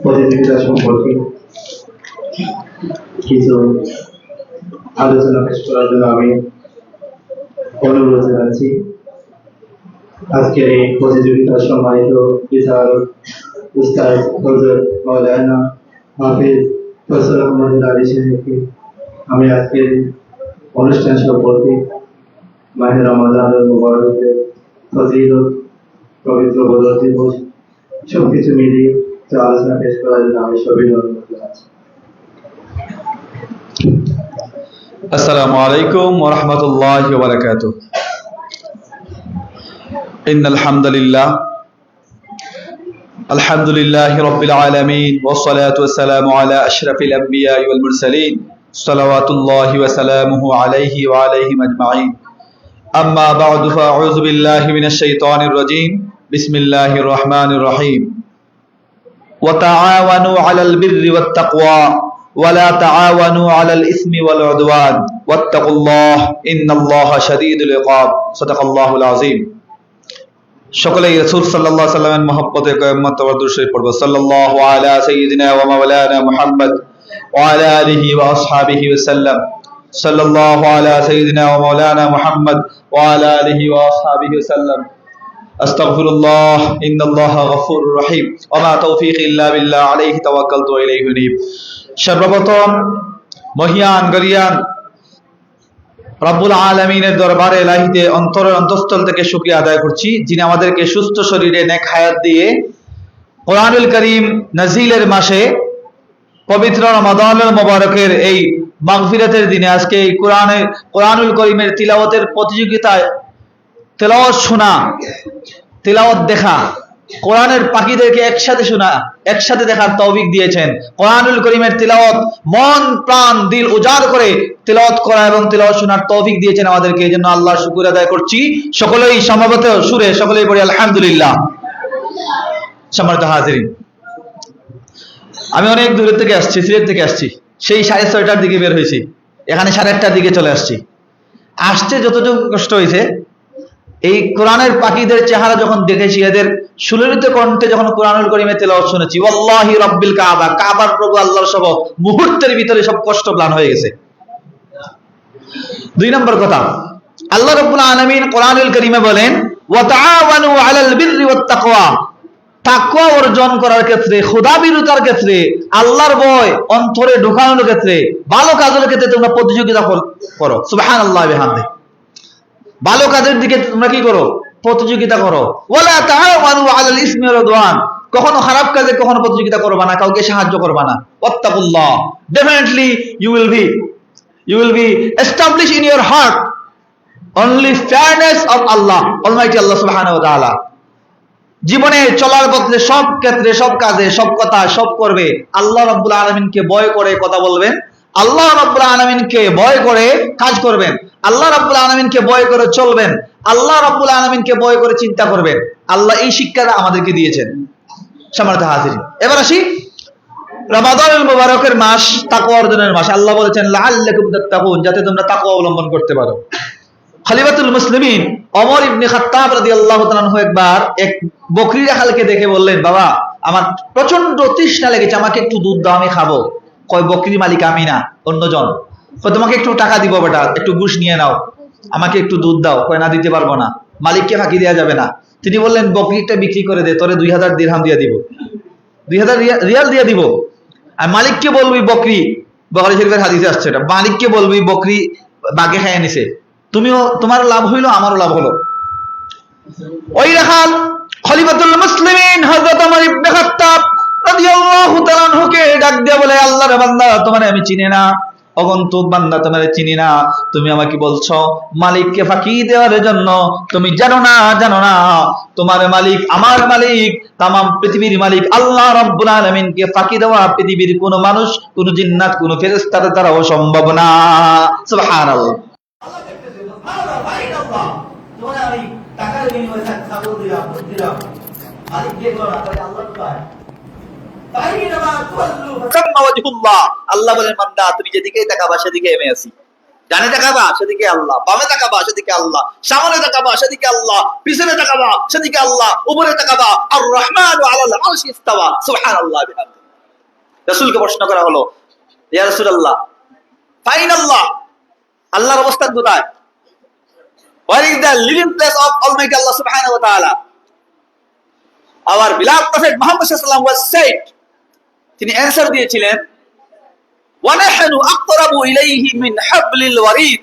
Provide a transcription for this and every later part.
প্রতিযোগিতা সম্পর্কে কিছু আলোচনা পেশ করার জন্য আমি অনুরোধ জানাচ্ছি। আজকের এই প্রতিযোগিতার সম্মানিত বিচারক উস্তাদ হযরত মাওলানা হাফিজ ফজল আহমদ আলী সাহেবকে আমি আজকের অনুষ্ঠান সম্পর্কে মাহে রমাদানুল মুবারকের ফজিলত, পবিত্র বদর দিবস সবকিছু মিলিয়ে আলোচনা পেশ করার জন্য আমি সবাই অনুরোধ জানাচ্ছি। আসসালামু আলাইকুম ওয়া রাহমাতুল্লাহি ওয়া বারাকাতুহু। ইন্নাল হামদুলিল্লাহ আলহামদুলিল্লাহি রাব্বিল আলামিন ওয়াস সালাতু ওয়াস সালামু আলা আশরাফিল আমবিয়া ওয়াল মুরসালিন সালাওয়াতুল্লাহি ওয়া সালামুহু আলাইহি ওয়া আলাইহিম আজমাইন। আম্মা বা'দু ফাআউযু বিল্লাহি মিনাশ শাইতানির রাজীম। বিসমিল্লাহির রহমানির রহিম। ওয়া তাআওয়ানু আলাল বিররি ওয়াত তাকওয়া ولا تعاونوا على الإثم والعدوان واتقوا الله إن الله شديد العقاب صدق الله العظيم। সকলেই রাসূল সাল্লাল্লাহু আলাইহি ওয়াসাল্লামের মহব্বতে কয়েকমত দরুদ শরীফ পড়ব। সাল্লাল্লাহু আলা সাইয়্যিদিনা ওয়া মাওলানা মুহাম্মদ ওয়া আলা আলিহি ওয়া আসহাবিহি ওয়া সাল্লাম। সাল্লাল্লাহু আলা সাইয়্যিদিনা ওয়া মাওলানা মুহাম্মদ ওয়া আলা আলিহি ওয়া আসহাবিহি ওয়া সাল্লাম। আস্তাগফিরুল্লাহ ইন্নাল্লাহা গফুরুর রহিম ওয়া মা তাওফীকি ইল্লা বিল্লাহ আলাইহি তাওয়াক্কালতু ওয়া ইলাইহি উনীব। সর্বপ্রথম মহিয়ান গরিয়ান রব্বুল আলামিনের দরবারে ইলাহিতে অন্তরের অন্তঃস্থল থেকে শুকরিয়া আদায় করছি, যিনি আমাদেরকে সুস্থ শরীরে নেক হায়াত দিয়ে কোরআনুল কারীম নাজিলের মাসে পবিত্র রমাদানুল মুবারকের এই মাগফিরাতের দিনে আজকে এই কোরআনুল কারীমের তিলাওয়াতের প্রতিযোগিতায় তেলাওয়াত শোনা, তেলাওয়াত দেখা, কোরআনের পাখিদেরকে একসাথে শোনা, একসাথে দেখার তৌফিক দিয়েছেন। কোরআনুল কারীমের তিলাওয়াত মন প্রাণ দিল উজাড় করে তিলাওয়াত করা এবং তিলাওয়াত শোনার তৌফিক দিয়েছেন আমাদেরকে। এই জন্য আল্লাহর শুকর আদায় করছি। সকলেই সমবেত সুরে সকলেই পড়ি আলহামদুলিল্লাহ। সম্মানিত হাজিরিন, আমি অনেক দূর থেকে আসছি, সিলেট থেকে আসছি। সেই 6:30টার দিকে বের হয়েছি, এখানে 8:30টার দিকে চলে আসছি। আসতে যতটুকু কষ্ট হয়েছে, এই কোরআনের পাখিদের চেহারা যখন দেখেছি, এদের সুললিত কণ্ঠে যখন কোরআনুল কারীমের তেলাওয়াত শুনেছি, ওয়াল্লাহি রাব্বিল কাবা, কাবার প্রভু আল্লাহর শপথ, মুহূর্তের ভিতরে সব কষ্ট প্লান হয়ে গেছে। 2 নম্বর কথা, আল্লাহ রাব্বুল আলামিন কোরআনুল কারীমে বলেন ওয়া তাআওয়ানু আলাল বিররি ওয়াত তাকওয়া, তাকওয়া অর্জন করার ক্ষেত্রে, খোদাভীরুতার ক্ষেত্রে, আল্লাহর ভয় অন্তরে ঢোকানোর ক্ষেত্রে, ভালো কাজের ক্ষেত্রে তোমরা প্রতিযোগিতা করো। সুবহানাল্লাহি ওয়া বিহামদিহি। ভালো কাজের দিকে তোমরা কি করো? প্রতিযোগিতা করো। ওয়ালা তাআওয়ানু আলাল ইসমি ওয়াল উদওয়ান, কখনো খারাপ কাজে কখনো প্রতিযোগিতা করবা না, কাউকে সাহায্য করবা না। ওয়াত্তাকুল্লাহ, definitely you will be established in your heart only fairness of Allah, Almighty Allah subhanahu wa ta'ala। জীবনে চলার পথে সব ক্ষেত্রে, সব কাজে, সব কথা, সব করবে আল্লাহ রাব্বুল আলামিনকে ভয় করে কথা বলবেন, আল্লাহ রাব্বুল আলামিনকে ভয় করে কাজ করবেন, আল্লাহ রাব্বুল আলামিনকে ভয় করে চলবেন, আল্লাহ রাব্বুল আলামিনকে ভয় করে চিন্তা করবেন। আল্লাহ এই শিক্ষাটা আমাদেরকে দিয়েছেন। সম্মানিত হাজিরিন, এবার আসি রমাদানুল মুবারকের মাস, তাকওয়া অর্জনের মাস। আল্লাহ বলেছেন লাআল্লাকুম তাত্তাকুন, যাতে তোমরা তাকওয়া অবলম্বন করতে পারো। খলিফাতুল মুসলিমিন ওমর ইবনে খাত্তাব রাদিয়াল্লাহু তাআলা আনহু একবার এক বকরি রাখালকে দেখে বললেন, বাবা আমার প্রচন্ড তৃষ্ণা লেগেছে, আমাকে একটু দুধ দাও, আমি খাবো। কয় বকরির মালিক আমি না, অন্যজন। কয় তোমাকে একটু টাকা দিব বেটা, একটু ঘুষ নিয়ে নাও, আমাকে একটু দুধ দাও। কয় না, দিতে পারবো না, মালিককে ফাঁকি দেওয়া যাবে না। তিনি বললেন বকরিটা বিক্রি করে দে, তোরে 2000 দিরহাম দিয়ে দিব, 2000 রিয়াল দিয়ে দিব। আর মালিককে বলবি বকরি, বুখারী শরীফের হাদিসে আসছে এটা, মালিককে বলবি বকরি বাগে খাইয়ে নিছে, তুমিও, তোমার লাভ হইলো, আমারও লাভ হলো। ওই রাখাল খলিফাতুল মুসলিমিন হযরত ওমর ইবনে খাত্তাব রাদিয়াল্লাহু তাআলা আনহুকে ডাক দিয়ে বলে, আল্লাহর বান্দা, তোমারে আমি চিনি না, অগন্তুক বান্দা, তোমারে চিনি না, তুমি আমাকে বলছো মালিককে ফাঁকি দেওয়ার জন্য, তুমি জানো না তোমার মালিক, আমার মালিক, তামাম পৃথিবীর মালিক আল্লাহ রাব্বুল আলামিনকে ফাঁকি দেওয়া পৃথিবীর কোন মানুষ, কোন জিন্নাত, কোন ফেরেশতার দ্বারাও সম্ভব না। সুবহানাল্লাহ। আল্লাহ বলেন, বান্দা তুমি যেদিকে তাকাবা সেদিকে আমি আছি। ডানে তাকাবা সেদিকে আল্লাহ, বামে তাকাবা সেদিকে আল্লাহ, সামনে তাকাবা সেদিকে আল্লাহ, পিছনে তাকাবা সেদিকে আল্লাহ, উপরে তাকাবা আর রহমান আলাল আরশি ইস্তাওয়া সুবহানাল্লাহ বিহামদিহি। রাসূলকে প্রশ্ন করা হলো, ইয়া রাসূলুল্লাহ ফাইন আল্লাহ, আল্লাহর অবস্থান কোথায়? Where is the living place of Almighty Allah subhanahu wa ta'ala? Our beloved Prophet Muhammad sallallahu alaihi wasallam was said, তিনি অ্যানসার দিয়েছিলেন, ওয়া নাহনু আকরাবু ইলাইহি মিন হাবলিল Warid.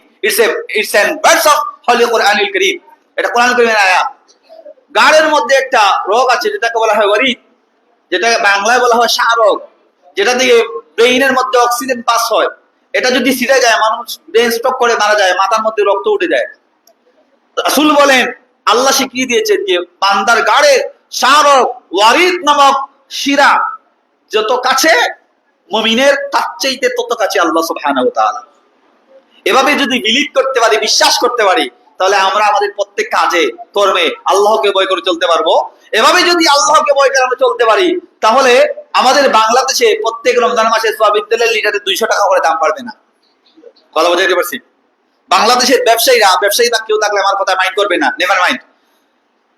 It's an verse of Holy Quranil Kareem. এটা কোরআনুল কারীমের আয়াত। গাড়ের মধ্যে একটা রোগ আছে যেটাকে বলা হয় ওয়ারিদ, যেটা বাংলায় বলা হয় শাহরোগ, যেটা দিয়ে ব্রেইনের মধ্যে অক্সিজেন পাস হয়। এটা যদি ছিঁড়ে যায় মানুষ ব্রেন স্ট্রোক করে মারা যায়, মাথার মধ্যে রক্ত উঠে যায়। রাসূল বলেন আল্লাহ শিখিয়ে দিয়েছেন যে বান্দার গাড়ের শাহরগ ওয়ারিদ নামক শিরা যত কাছে মুমিনের তার চাইতে তত কাছে আল্লাহ সুবহানাহু ওয়া তাআলা। এভাবে যদি বিলিভ করতে পারি, বিশ্বাস করতে পারি, তাহলে আমরা আমাদের প্রত্যেক কাজে কর্মে আল্লাহকে ভয় করে চলতে পারবো। এভাবে যদি আল্লাহকে ভয় করে আমরা চলতে পারি, তাহলে আমাদের বাংলাদেশে প্রত্যেক রমজান মাসে সয়াবিন তেলের লিটারে 200 টাকা করে দাম পারবে না। কথা বুঝাইতে পারছি? বাংলাদেশের ব্যবসায়ীরা কেউ থাকলে আমার কথা মাইন্ড করবে না, নেভার মাইন্ড।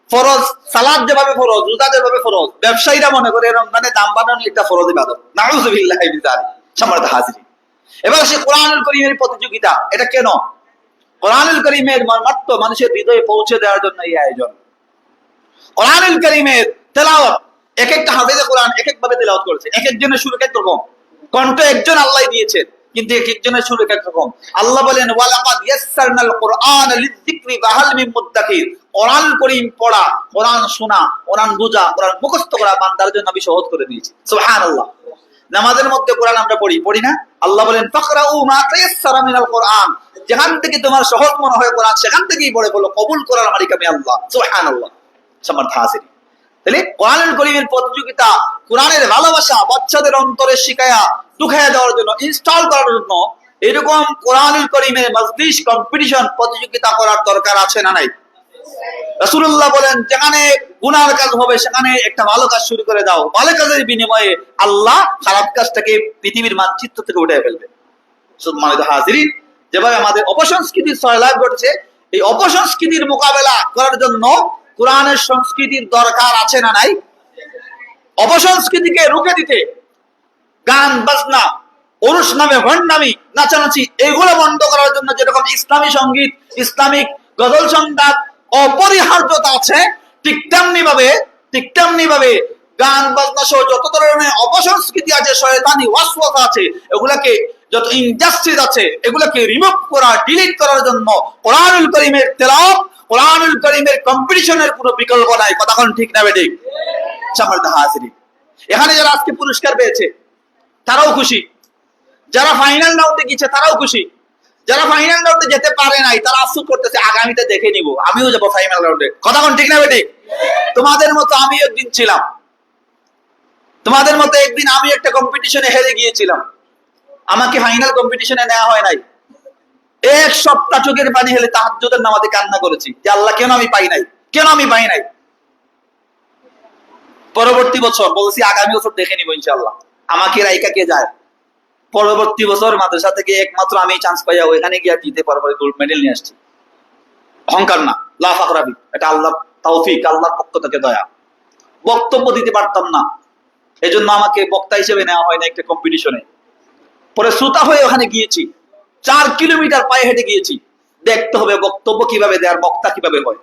ফরজ সালাত যেভাবে ফরজ, রোজা যেভাবে ফরজ, ব্যবসায়ীরা মনে করে রমজানে দাম বাড়ানো একটা ফরজ ইবাদত। নাউযুবিল্লাহি মিন যালিক। সম্মানিত হাজিরিন, এবার সে কোরআনুল কারীমের প্রতিযোগিতা। এটা কেন? কোরআনুল কারীমের মর্মার্থ মানুষের হৃদয়ে পৌঁছে দেওয়ার জন্য এই আয়োজন। কোরআনুল কারীমের তেলাওয়াত, এক একটা হাফেজে কোরআন এক এক ভাবে তেলাওয়াত করেছে। এক একজনের সুর এক রকম, কণ্ঠ একজন আল্লাহ দিয়েছেন, কিন্তু এক একজনের সুর এক রকম। আল্লাহ বলেন ওয়ালাকাদ ইয়াসসারনাল কুরআন লিযিকরি ফাহাল মিন মুদ্দাকির। কোরআন কারীম পড়া, কোরআন শোনা, কোরআন বোঝা, কোরআন মুখস্থ করা বান্দার জন্য আমি সহজ করে দিয়েছি। সুবহানাল্লাহ। নামাজের মধ্যে কোরআন আমরা পড়ি না? আল্লাহ বলেন ফাকরাউ মা তায়াসসারা মিনাল কোরআন। যেখান থেকে তোমার সহজ মনে হয় কোরআন সেখান থেকেই পড়ে বলো, কবুল করার মালিক আমি আল্লাহ। সুবহানাল্লাহ। সম্মানিত হাজিরিন, তাহলে কোরআনুল কারীমের প্রতিযোগিতা, কোরআনের ভালোবাসা বাচ্চাদের অন্তরে শিখায়া ঢুকায়া দেওয়ার জন্য, ইনস্টল করার জন্য এরকম কোরআনুল কারীমের মজলিস, কম্পিটিশন, প্রতিযোগিতা করার দরকার আছে না নাই? রাসূলুল্লাহ বলেন যেখানে গুনার কাজ হবে সেখানে একটা ভালো কাজ শুরু করে দাও, ভালো কাজের বিনিময়ে আল্লাহ খারাপ কাজটাকে পৃথিবীর মানচিত্র থেকে উঠে ফেলবে। সম্মানিত হাজিরিন, যেভাবে আমাদের অপসংস্কৃতির সয়লাভ ঘটছে, এই অপসংস্কৃতির মোকাবেলা করার জন্য কোরআনের সংস্কৃতির দরকার আছে না নাই? অপসংস্কৃতিকে রুখে দিতে গান বাজনা, ওরস নামে ভণ্ডামি, নাচানাচি, এগুলো বন্ধ করার জন্য যেরকম ইসলামী সঙ্গীত, ইসলামিক গজল সঙ্গীত অপরিহার্যতা আছে, ঠিক তেমনি ভাবে গান বাজনা সহ যত ধরনের অপসংস্কৃতি আছে, শয়তানি ওয়াসওয়াসা আছে, এগুলাকে, যত ইনজাস্টিস আছে, এগুলাকে রিমুভ করা, ডিলিট করার জন্য কোরআনুল কারীমের তেলাওয়াত, কোরআনুল কারীমের কম্পিটিশনের কোনো বিকল্প নাই। কথা কোন ঠিক না বেঠিক? সম্মানিত হাজিরিন, এখানে যারা আজকে পুরস্কার পেয়েছে তারাও খুশি, যারা ফাইনাল রাউন্ডে গিয়েছে তারাও খুশি, যারা ফাইনাল রাউন্ডে যেতে পারে নাই তারা আফসোস করতেছে আগামীতে দেখে নিব, আমিও যাবো ফাইনাল রাউন্ডে। কথা কোন ঠিক না বেঠিক? তোমাদের মতো আমি একদিন ছিলাম, তোমাদের মতো একদিন আমি একটা কম্পিটিশনে হেরে গিয়েছিলাম, আমাকে ফাইনাল কম্পিটিশনে নেওয়া হয় নাই। এক সপ্তাহ চোখের পানি হেলে তাহাজ্জুদের নামাজে কান্না করেছি যে আল্লাহ কেন আমি পাই নাই। পরবর্তী বছর বলছি আগামী বছর দেখে নিব ইনশাআল্লাহ, আমাকে রাইকা কে যায়। পরবর্তী বছর মাদ্রাসা থেকে একমাত্র আমি চান্স পাইয়া ওইখানে গিয়ে জিতে পরে গোল্ড মেডেল নিয়ে আসছি। অহংকার না, লা ফাখরাবি, এটা আল্লাহর তৌফিক, আল্লাহর পক্ষ থেকে দয়া। বক্তব্য দিতে পারতাম না, এজন্য আমাকে বক্তা হিসেবে নেওয়া হয় না একটা কম্পিটিশনে। পরে শ্রোতা হয়ে ওখানে গিয়েছি, 4 কিলোমিটার পায়ে হেঁটে গিয়েছি, দেখতে হবে বক্তব্য কিভাবে দেয় আর বক্তা কিভাবে হয়।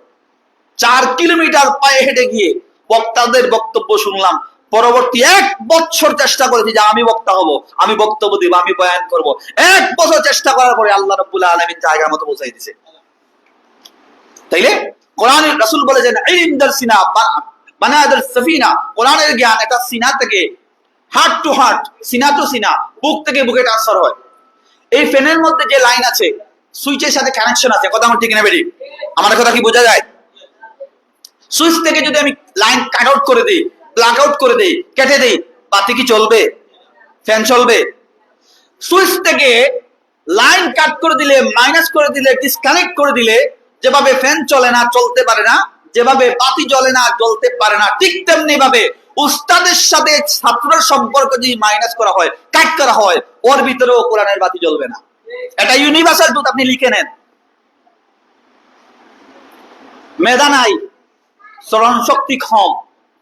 4 কিলোমিটার পায়ে হেঁটে গিয়ে বক্তাদের বক্তব্য শুনলাম। পরবর্তী 1 বছর চেষ্টা করেছি যে আমি বক্তা হব, আমি বক্তব্য দিব, আমি বয়ান করব। 1 বছর চেষ্টা করার পরে আল্লাহ রাব্বুল আলামিন জায়গা মতো পৌঁছাই দিয়েছে। তাইলে কোরআনের রাসূল বলেছেন ইলম দার সিনা বানাদার সাফিনা, কোরআনের জ্ঞান এটা সিনা থেকে হার্ট টু হার্ট, সিনা টু সিনা, বুক থেকে বুকে ট্রান্সফার হয়। এই ফ্যানের মধ্যে যে লাইন আছে, সুইচের সাথে কানেকশন আছে। কথা আমার ঠিক না বেরি? আমার কথা কি বোঝা যায়? সুইচ থেকে যদি আমি লাইন কাট আউট করে দিই, ব্ল্যাক আউট করে দেই, কেটে দেই, বাতি কি চলবে? ফ্যান চলবে? সুইচ থেকে লাইন কাট করে দিলে, মাইনাস করে দিলে, ডিসকানেক্ট করে দিলে যেভাবে ফ্যান চলে না, চলতে পারে না, যেভাবে বাতি জ্বলে না, জ্বলতে পারে না, ঠিক তেমনি ভাবে উস্তাদের সাথে ছাত্রের সম্পর্ক যদি মাইনাস করা হয়, কাট করা হয়, ওর ভিতরেও কোরআনের বাতি জ্বলবে না। এটা ইউনিভার্সাল ট্রুথ, আপনি লিখে নেন। মেধা নাই, স্মরণ শক্তি কম,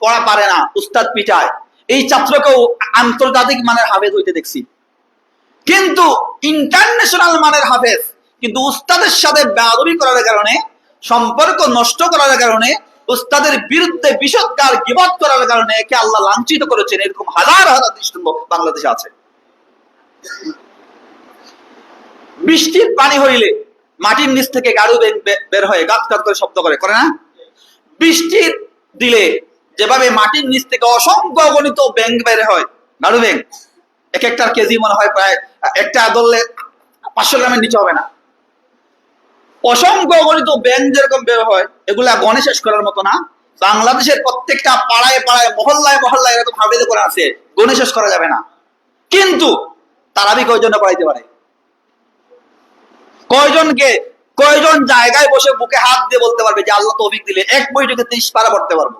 পড়া পারে না, উস্তাদ পিটায়, এই ছাত্রকেও আন্তর্জাতিক মানের হাফেজ হইতে দেখছি, কিন্তু ইন্টারন্যাশনাল মানের হাফেজ, কিন্তু উস্তাদের সাথে বেয়াদবি করার কারণে, সম্পর্ক নষ্ট করার কারণে, উস্তাদের বিরুদ্ধে বিষদগার গীবত করার কারণে একে আল্লাহ লাঞ্ছিত করেছেন। এরকম হাজার হাজার দৃষ্টান্ত বাংলাদেশে আছে। বৃষ্টির পানি হইলে মাটির নিচ থেকে গাড়ু বের হয়ে গাছ গাছ করে শব্দ করে, করে না? বৃষ্টি দিলে যেভাবে মাটির নিচ থেকে অসংখ্য গণিত ব্যাংক বের হয়, গাড়ু ব্যাংক, এক একটার কেজি মনে হয় প্রায় একটা ধরলে 500 গ্রামের নিচে হবে না। অসংখ্য গণিত ব্যাংক যেরকম বের হয়, এগুলা গণে শেষ করার মতো না। বাংলাদেশের প্রত্যেকটা পাড়ায় পাড়ায় মহল্লায় মহল্লায় এরকম হাফেজ কোরআন আছে, গণে শেষ করা যাবে না। কিন্তু তারাবি কয়জন পড়াইতে পারে? কয়জন জায়গায় বসে বুকে হাত দিয়ে বলতে পারবে যে আল্লাহ তৌফিক দিলে এক বইটাকে 30 পারা পড়তে পারবো?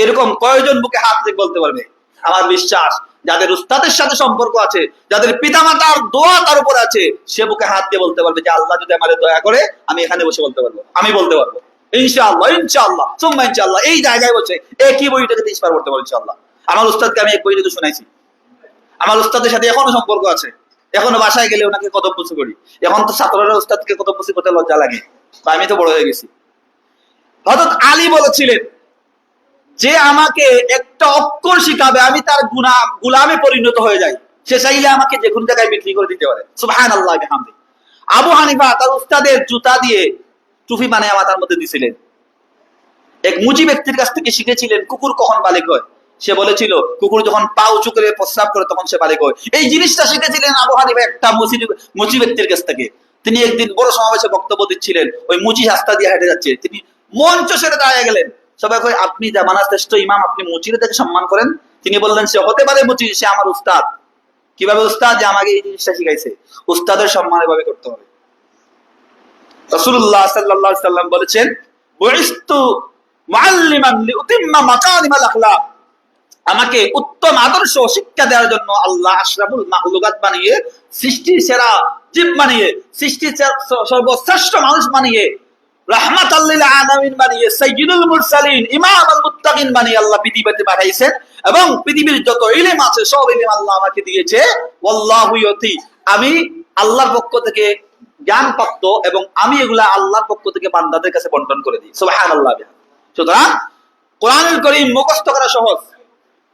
এরকম কয়জন বুকে হাত দিয়ে বলতে পারবে? আমার বিশ্বাস যাদের উস্তাদের সাথে সম্পর্ক আছে, যাদের পিতামাতার দোয়া তার উপর আছে, সে বুকে হাত দিয়ে বলতে পারবে যে আল্লাহ যদি আমাদের দয়া করে আমি এখানে বসে বলতে পারবো, আমি বলতে পারবো ইনশাআল্লাহ, ইনশাআল্লাহ সুম্মা ইনশাআল্লাহ। এই জায়গায় বসে একই বইটাকে 30 পারা পড়তে পারবো ইনশাআল্লাহ। আমার উস্তাদকে আমি এক বইটাকে শোনাইছি, আমার উস্তাদের সাথে এখনো সম্পর্ক আছে, এখনো বাসায় গেলে ওনাকে কদম বুঝি করি। এখন তো ছাত্ররা উস্তাদকে কদম বুঝি করতে লজ্জা লাগে, আমি তো বড় হয়ে গেছি। হযরত আলী বলেছিলেন যে আমাকে একটা অক্ষর শিখাবে আমি তার গুলামে পরিণত হয়ে যাই, সে চাইলে আমাকে যে কোন জায়গায় বিক্রি করে দিতে পারে। সুবহানাল্লাহ বিহামদি। আবু হানিফা তার উস্তাদের জুতা দিয়ে টুপি বানিয়ে মাথার মধ্যে দিছিলেন। এক মুজি ব্যক্তির কাছ থেকে শিখেছিলেন কুকুর কখন বালিক হয়। সে বলেছিল কুকুর যখন পা উঁচু করে প্রস্রাব করে তখন সে বালিক হয়। এই জিনিসটা শিখেছিলেন আবু হানিফা একটা মুজি ব্যক্তির কাছ থেকে। তিনি একদিন বড় সমাবেশে বক্তব্য দিচ্ছিলেন, ওই মুজি রাস্তা দিয়ে হেঁটে যাচ্ছে, তিনি মঞ্চ ছেড়ে দাঁড়িয়ে গেলেন। সবাই কয় আপনি জামানার শ্রেষ্ঠ ইমাম, আপনি মুচিরে দেখে সম্মান করেন? তিনি বললেন সে হতে পারে মুচি, সে আমার উস্তাদ। কিভাবে উস্তাদ? যে আমাকে এই জিনিসটা শিখাইছে। উস্তাদের সম্মান এভাবে করতে হবে। রাসূলুল্লাহ সাল্লাল্লাহু আলাইহি সাল্লাম বলেছেন বুইস্তু মুআল্লিমান লিউতিম্মা মাকারিমাল আখলাক, আমাকে উত্তম আদর্শ শিক্ষা দেওয়ার জন্য আল্লাহ আশরাফুল মাখলুকাত বানিয়ে, সৃষ্টির সেরা জীব বানিয়ে, সৃষ্টির সর্বশ্রেষ্ঠ মানুষ বানিয়ে, রাহমাতাল লিল আলামিন বানিয়ে, সাইয়্যিদুল মুরসালিন, ইমামুল মুত্তাকিন বানিয়ে আল্লাহ পৃথিবীতে পাঠাইছেন। এবং পৃথিবীর যত ইলম আছে সব ইলম আল্লাহ আমাকে দিয়েছে। ওয়াল্লাহু ইউতি, আমি আল্লাহর পক্ষ থেকে জ্ঞান প্রাপ্ত এবং আমি এগুলা আল্লাহর পক্ষ থেকে বান্দাদের কাছে বন্টন করে দিই। সুবহানাল্লাহ। সুতরাং কোরআনুল কারীম মুখস্থ করা সহজ,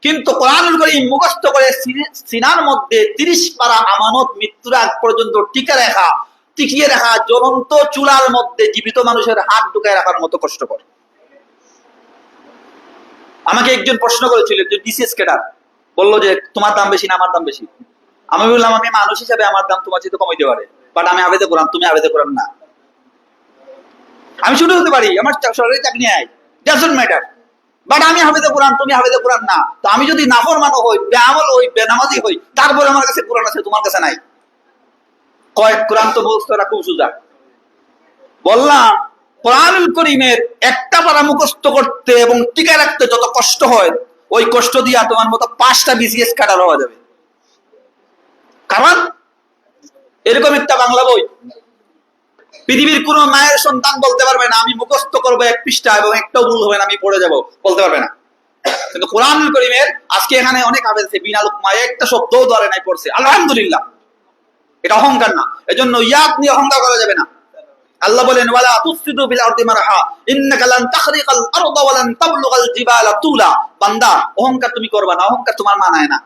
কিন্তু কোরআনুল কারীম মুখস্থ করে সিনার মধ্যে 30 পারা আমানত মৃত্যুর আগ পর্যন্ত টিকিয়ে রাখা জ্বলন্ত চুলার মধ্যে জীবিত মানুষের হাত ঢুকায় রাখার মতো কষ্টকর। আমাকে একজন প্রশ্ন করেছিল যে ডিসিএস ক্যাডার, বললো যে তোমার দাম বেশি না আমার দাম বেশি? আমি বললাম আমি মানুষ হিসাবে আমার দাম তোমার চেয়ে কমাইতে পারে, বাট আমি আবেদন করাম, তুমি আবেদন করাম না। আমি শুরু হতে পারি, আমার সরকারি চাকরি নেই, ডাজন্ট ম্যাটার, বাট আমি হাফেজে কোরআন, তুমি হাফেজে কোরআন না। তো আমি যদি নাফরমানও হই, বেআমল হই, বেনামাজি হই, তারপরে আমার কাছে কোরআন আছে, তোমার কাছে নাই। কয়েক কোরআন তো মুখস্থ করা খুব সোজা। বললাম কোরআনুল কারীমের একটা পারা মুখস্থ করতে এবং টিকে রাখতে যত কষ্ট হয়, ওই কষ্ট দিয়া তোমার মতো 5টা বিসিএস কাটার হওয়া যাবে। কারণ এরকম একটা বাংলা বই পৃথিবীর কোন মায়ের সন্তান বলতে পারবে না আমি মুখস্থ করবো 1 পৃষ্ঠা এবং একটাও ভুল হবে না, আমি পড়ে যাব, বলতে পারবে না। কিন্তু কোরআনুল কারীমের আজকে এখানে অনেক হাফেজ আছে, বিনা লোকমায় একটা শব্দও ধরে নাই, পড়ছে, আলহামদুলিল্লাহ। এটা অহংকার না, এজন্য ইয়াদ নিয়ে অহংকার করা যাবে না। আল্লাহ বলেন ওয়ালা তুফসিদু ফিল আরদি মারহা ইন্নাকা লান তাখরিকাল আরদা ওয়া লান তাবলুগাল জিবালা তুলা। বান্দা অহংকার তুমি করবা না, অহংকার তোমার মানায় না।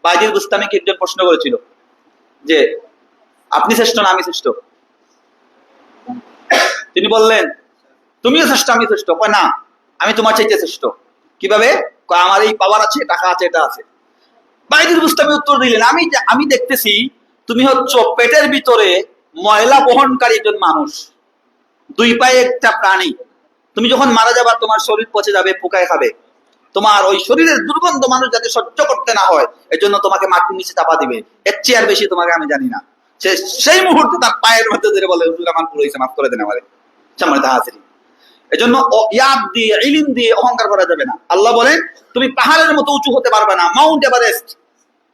বাইজিদ বুস্তামিকে একজন প্রশ্ন করেছিল যে আপনি শ্রেষ্ঠ না আমি শ্রেষ্ঠ? তিনি বললেন তুমিও শ্রেষ্ঠ আমি শ্রেষ্ঠ। কয় না, আমি তোমার চাইতে শ্রেষ্ঠ। কিভাবে? কয় আমার এই পাওয়ার আছে, টাকা আছে, এটা আছে। বাইজিদ বুস্তামি উত্তর দিলেন আমি দেখতেছি তুমি হচ্ছ পেটের ভিতরে ময়লা বহনকারী একজন মানুষ, 2 পায়ে একটা প্রাণী। তুমি যখন মারা যাবা তোমার শরীর পচে যাবে, পোকায় খাবে, তোমার ওই শরীরের দুর্গন্ধ মানুষ যাতে সহ্য করতে না হয় এজন্য তোমাকে মাটির নিচে চাপা দিবে। এর চেয়ে আর বেশি তোমাকে আমি জানি না। সেই মুহূর্তে তার পায়ের মধ্যে ধরে বলে হুজুর আমার ভুল হয়েছে, মাফ করে দেন আমারে। সম্মানিত হাজিরিন, এজন্য ইয়াদ দিয়ে ইলম দিয়ে অহংকার করা যাবে না। আল্লাহ বলেন তুমি পাহাড়ের মতো উঁচু হতে পারবে না, মাউন্ট এভারেস্ট,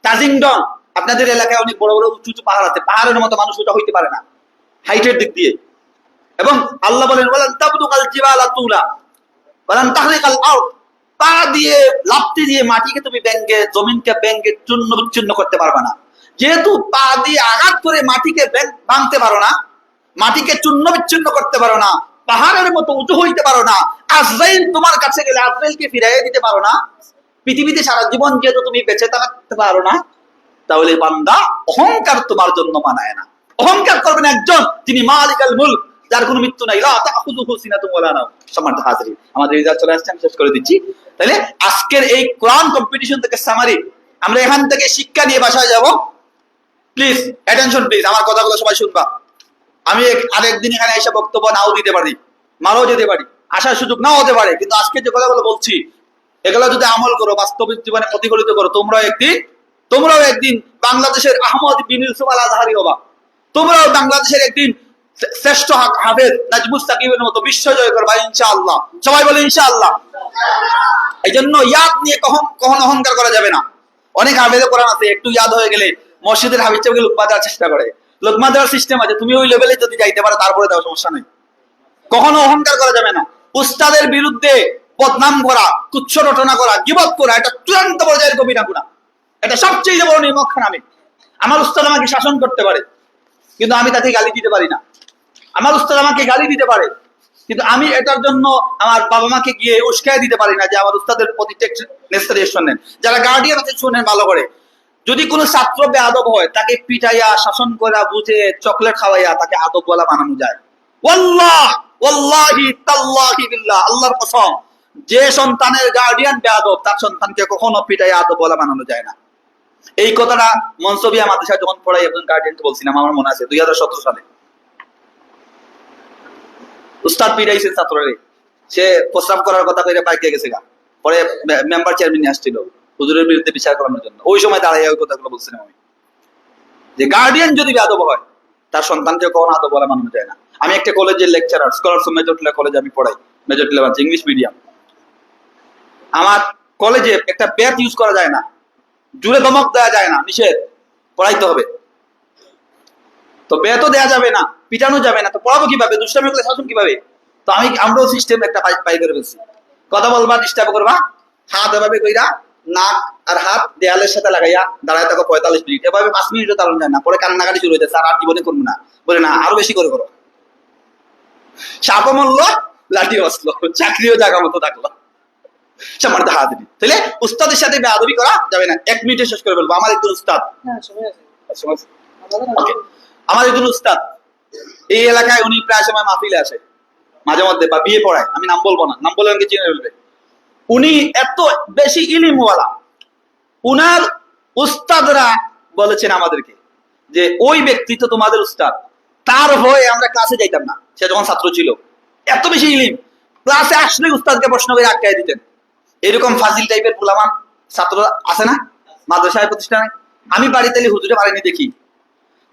তাজিংডন, আপনাদের এলাকায় অনেক বড় বড় উঁচু উঁচু পাহাড় আছে, পাহাড়ের মতো মানুষ ওটা হইতে পারে না হাইটের দিক দিয়ে। এবং আল্লাহ বলেন ওয়ালান তাবদুকাল জিবালা তুলা ওয়ালান তাহরিকাল আরদ, পা দিয়ে লাফতে দিয়ে মাটিকে তুমি ব্যাঙ্গে জমিনকে ব্যাঙ্গে চূর্ণ বিচ্ছিন্ন করতে পারবে না। যেহেতু পা দিয়ে আঘাত করে মাটিকে ভাঙতে পারো না, মাটিকে চূর্ণ বিচ্ছিন্ন করতে পারো না, পাহাড়ের মতো উঁচু হইতে পারো না, আজরাইল তোমার কাছে গেলে আজরাইলকে ফিরাইয়ে দিতে পারো না, পৃথিবীতে সারা জীবন যেহেতু তুমি বেঁচে থাকতে পারো না, তাহলে বান্দা অহংকার তোমার জন্য মানায় না। অহংকার করবেন একজন যিনি মালিকাল মুলক, যার কোনো মৃত্যু নাই। লা তাখুযুহু সিনাতুন ওয়ালা নাওম। সম্মানিত হাজিরিন, আমাদের রেজাল্ট চলে আসছে, আমি শেষ করে দিচ্ছি। তাহলে আজকের এই কোরআন কম্পিটিশন থেকে সামারি, আমরা এখান থেকে শিক্ষা নিয়ে বাসায় যাব। প্লিজ অ্যাটেনশন, প্লিজ আমার কথাগুলো সবাই শুনবা। আমি আরেকদিন এখানে এসে বক্তব্য নাও দিতে পারি, মারাও যেতে পারি, আসার সুযোগ নাও হতে পারে, কিন্তু আজকে যে কথাগুলো বলছি এগুলো যদি আমল করো, বাস্তবিক জীবনে প্রতিফলিত করো, তোমরাও একদিন বাংলাদেশের আহমদ বিন ইউসুফ আল আজহারি হবা। তোমরাও বাংলাদেশের একদিন শ্রেষ্ঠ হাফেজ নাজমুস সাকিবের মতো বিশ্ব জয় করবা ইনশাআল্লাহ। সবাই বলে ইনশাআল্লাহ। এই জন্য ইয়াদ নিয়ে কখনো অহংকার করা যাবে না। অনেক হাফেজে কোরআন আছে, একটু ইয়াদ হয়ে গেলে মসজিদের হাফিজ সাহেবকে লোকমা দেওয়ার চেষ্টা করে। লোকমা দেওয়ার সিস্টেম আছে, তুমি ওই লেভেলে যদি যাইতে পারো তারপরে দেওয়া, সমস্যা নেই। কখনো অহংকার করা যাবে না। উস্তাদের বিরুদ্ধে বদনাম করা, তুচ্ছ রটনা করা, গীবত করা, এটা চূড়ান্ত পর্যায়ের কবিরা গুনাহ। এটা সবচেয়ে বড় নিমকখানামি। আমার উস্তাদ আমাকে শাসন করতে পারে, কিন্তু আমি তাকে গালি দিতে পারি না। আমার উস্তাদ আমাকে গালি দিতে পারে, কিন্তু আমি এটার জন্য আমার বাবা মাকে গিয়ে উস্কায় দিতে পারি না যে আমার উস্তাদের প্রতি নেসেসারি অ্যাকশন নেন। যারা গার্ডিয়ান আছে শুনেন ভালো করে, যদি কোনো ছাত্র বেয়াদব হয় তাকে পিটাইয়া, শাসন করা, বুঝে, চকলেট খাওয়াইয়া তাকে আদব বলা বানানো যায়। ওয়াল্লাহি তাল্লাহি বিল্লাহ, আল্লাহর কসম, যে সন্তানের গার্ডিয়ান বেয়াদব তার সন্তানকে কখনো পিটাইয়া আদব বলা বানানো যায় না। এই কথাটা মনসবিয়া মাদ্রাসায় যখন পড়াই একজন গার্ডিয়ানকে বলছিলাম, আমার মনে আছে 2017 সালে। উস্তাদ পিটাইছে ছাত্ররে, সে প্রস্রাব করার কথা কইরা বাইকে গেছে গা। পরে মেম্বার চেয়ারম্যান নিয়ে আসছিল হুজুরের বিরুদ্ধে বিচার করানোর জন্য। ওই সময় দাঁড়াইয়া ওই কথাগুলো বলছিলাম আমি, যে গার্ডিয়ান যদি বেয়াদব হয় তার সন্তানকে কখনো আদব বলা মানানো যায় না। আমি একটা কলেজের লেকচারার, স্কলারস অফ মেজরটিলা কলেজে আমি পড়াই, মেজরটিলা আছে ইংলিশ মিডিয়াম। আমার কলেজে একটা ব্যাট ইউজ করা যায় না, জুড়ে ধমক দেওয়া যায় না, নিষেধ, পড়াইতে হবে। তো বেতও দেওয়া যাবে না, পিটানো যাবে না, তো পড়াবো কিভাবে? দুষ্টামি করলে শাসন কিভাবে? তো আমরাও সিস্টেম একটা পাই করে ফেলছি। কথা বলবা, ডিস্টার্ব করবা, হাত এভাবে কইরা নাক আর হাত দেয়ালের সাথে লাগাইয়া দাঁড়ায় থাকো 45 মিনিট। এভাবে 5 মিনিটও দাঁড়ানো যায় না। পরে কান্নাকাটি শুরু হয়ে যায়, স্যার আর জীবনে করবো না। বলে না, আরো বেশি করে করো। সাপও মরলো, লাঠিও আসলো, চাকরিও জায়গা মতো থাকলো। সম্মানিত হাজির, তাহলে উস্তাদের সাথে বেয়াদবি করা যাবে না। 1 মিনিটে শেষ করে বলবো। আমার একজন উস্তাদ, আমার একজন উস্তাদ এই এলাকায়, উনি প্রায় সময় মাহফিলে আসে মাঝে মধ্যে, বা বিয়ে পড়ায়। আমি নাম বলবো না, নাম বলে আমাকে চিনে ফেলবে। উনি এত বেশি ইলিমওয়ালা, উনার উস্তাদরা বলেছেন আমাদেরকে যে ওই ব্যক্তি তো তোমাদের উস্তাদ, তার হয়ে আমরা ক্লাসে যাইতাম না। সে যখন ছাত্র ছিল, এত বেশি ইলিম, ক্লাসে আসলে উস্তাদকে প্রশ্ন করে আটকায় দিতেন। এরকম ফাজিল টাইপের পুলামান ছাত্র আছে না মাদ্রাসায়, প্রতিষ্ঠানে? আমি বাড়ি তাহলে হুজুরে পারিনি দেখি।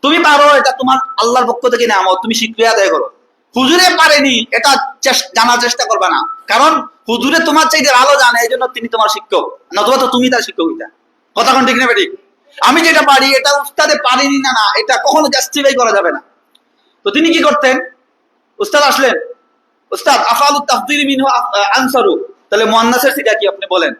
তুমি পারো, এটা তোমার আল্লাহর পক্ষ থেকে নেয়ামত, তুমি শুকরিয়া আদায় করো। হুজুরে পারেনি এটা জানার চেষ্টা করবা না, কারণ হুজুরে তোমার চাইতে ভালো জানে, এই জন্য তিনি তোমার শিক্ষক, নতুবা তো তুমি তার শিক্ষক হইতা। কথা কোন ঠিক নেবে ঠিক? আমি যেটা পারি এটা উস্তাদে পারিনি না, না, এটা কখনো জাস্টিফাই করা যাবে না। তো তিনি কি করতেন? উস্তাদ আসলেন, উস্তাদ আফআলুত তাফদীল মিনহু আনসারু, তাহলে মুয়ান্নাসের থেকে কি আপনি বলেন।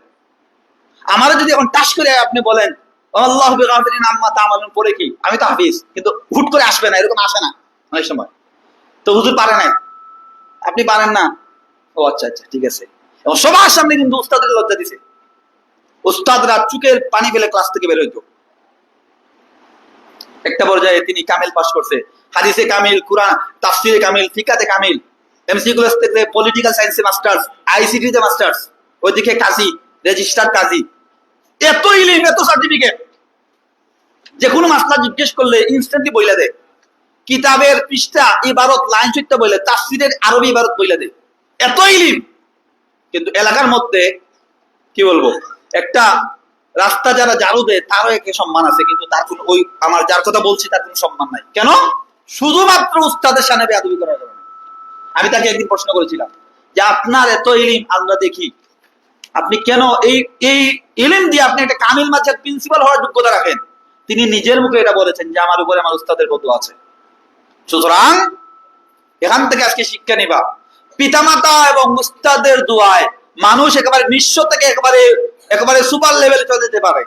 আমারও যদি এখন টাস করে আপনি বলেন আল্লাহু বিগাফিরিন আম্মা তা'মালুন, পরে কি? আমি তো হাফিজ, কিন্তু হুট করে আসবে না, এরকম আসে না অনেক সময়। তো হুজুর পারে নাই, আপনি পারেন না, ও আচ্ছা আচ্ছা ঠিক আছে। এবং সবার সামনে কিন্তু উস্তাদের লজ্জা দিছে। উস্তাদরা চুকের পানি ফেলে ক্লাস থেকে বের হইতো। একটা পর্যায়ে তিনি কামিল পাস করছে, হাদিসে কামিল, কুরআন তাফসিরে কামিল, ফিকাতে কামিল, এমসিকিউ থেকে পলিটিক্যাল সায়েন্সে মাস্টার্স, আইসিটি তে মাস্টার্স, ওইদিকে কাজী, রেজিস্ট্রার কাজী। এত ইলম, এত সার্টিফিকেট, যে কোনো মাসলা জিজ্ঞেস করলে ইনস্ট্যান্টলি বইলা দেয়। কিতাবের পৃষ্ঠা, ইবারত, লাইন সূত্র বইলে, তাফসিরের আরবি ইবারত বইলা দেয়। এত ইলম, কিন্তু এলাকার মধ্যে কি বলবো, একটা রাস্তা যারা ঝাড়ু দেয় তারও একে সম্মান আছে, কিন্তু তার কোনো, ওই আমার যার কথা বলছি তার কোনো সম্মান নাই। কেন? শুধুমাত্র উস্তাদের সামনে বেয়াদবি করার কারণে। আমি তাকে একদিন প্রশ্ন করেছিলাম যে আপনার এত ইলম আমরা দেখি, আপনি কেন এই ইলম দিয়ে আপনি একটা কামিল মাদ্রাসার প্রিন্সিপাল হওয়ার যোগ্যতা রাখেন, তিনি নিজের মুখে এটা বলেছেন যে আমার উপরে আমার উস্তাদের বদুয়া আছে। সুতরাং এখান থেকে আজকে শিক্ষা নিবা, পিতামাতা এবং উস্তাদের দোয়ায় মানুষ একেবারে নিঃস্ব থেকে একেবারে সুপার লেভেলে চলে যেতে পারে।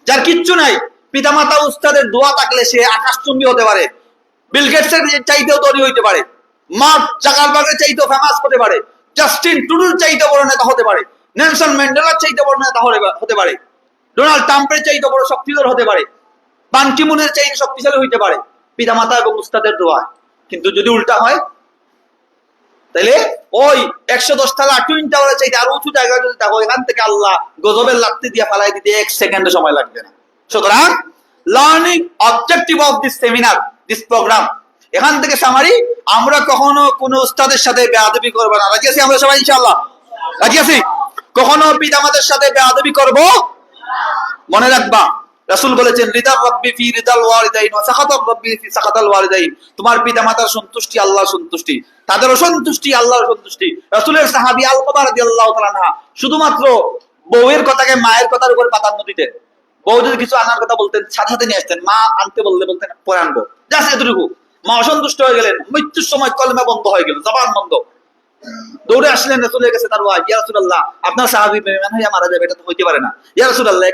যার কিচ্ছু নাই, পিতামাতা উস্তাদের দোয়া থাকলে সে আকাশচুম্বী হতে পারে, বিল গেটসের চাইতেও ধনী হইতে পারে, মার্ক জাকারবার্গের চাইতেও ফেমাস হতে পারে, জাস্টিন ট্রুডোর চাইতে বড় নেতা হতে পারে, নেলসন ম্যান্ডেলার চাইতে বড় নেতা হতে পারে, ডোনাল্ড ট্রাম্পের চাইতে বড় শক্তিধর হতে পারে, বান কি মুনের চাইতে শক্তিশালী হইতে পারে পিতামাতা এবং উস্তাদের দোয়া। কিন্তু যদি উল্টা হয় তাহলে ওই 110 তলা টুইন টাওয়ারের চাইতে আরো উঁচু জায়গায় যদি থাকো, এখান থেকে আল্লাহ গজবের লাত্তি দিয়ে ফালাই দিতে 1 সেকেন্ড সময় লাগবে না। সুতরাং learning objective of this seminar, this program, এখান থেকে সামারি, আমরা কখনো কোন উস্তাদের সাথে বেয়াদবি করবো না। রাজি আছি আমরা সবাই ইনশাআল্লাহ? রাজি আছি? কখনো পিতামাতার সাথে বেয়াদবি করব? মনে রাখবা রাসূল বলেছেন রিদার রাব্বি ফি রিদাল ওয়ালিদাইন ওয়া সাখাতার রাব্বি ফি সাখাতাল ওয়ালিদাইন। তোমার পিতামাতার সন্তুষ্টি আল্লাহর সন্তুষ্টি, তাদের অসন্তুষ্টি আল্লাহর সন্তুষ্টি। রাসূলের সাহাবী আলকামা রাদিয়াল্লাহু তাআলা আনহা শুধুমাত্র বউয়ের কথাকে মায়ের কথার উপর প্রাধান্য দিতেন। বউ যদি কিছু আনার কথা বলতেন সাথে সাথে নিয়ে আসতেন, মা আনতে বললে বলতেন পরে আনবো, জাস্ট এতটুকু। মা অসন্তুষ্ট হয়ে গেলেন, মৃত্যুর সময় কলমা বন্ধ হয়ে গেল, জবান বন্ধ, দৌড়ে আসলেন রাসূলের কাছে। তার ওয়াইফ, ইয়া রাসূলুল্লাহ আপনার সাহাবী বেঈমান হয়ে মারা যাবে, এটা তো হইতে পারে না, ইয়া রাসূলুল্লাহ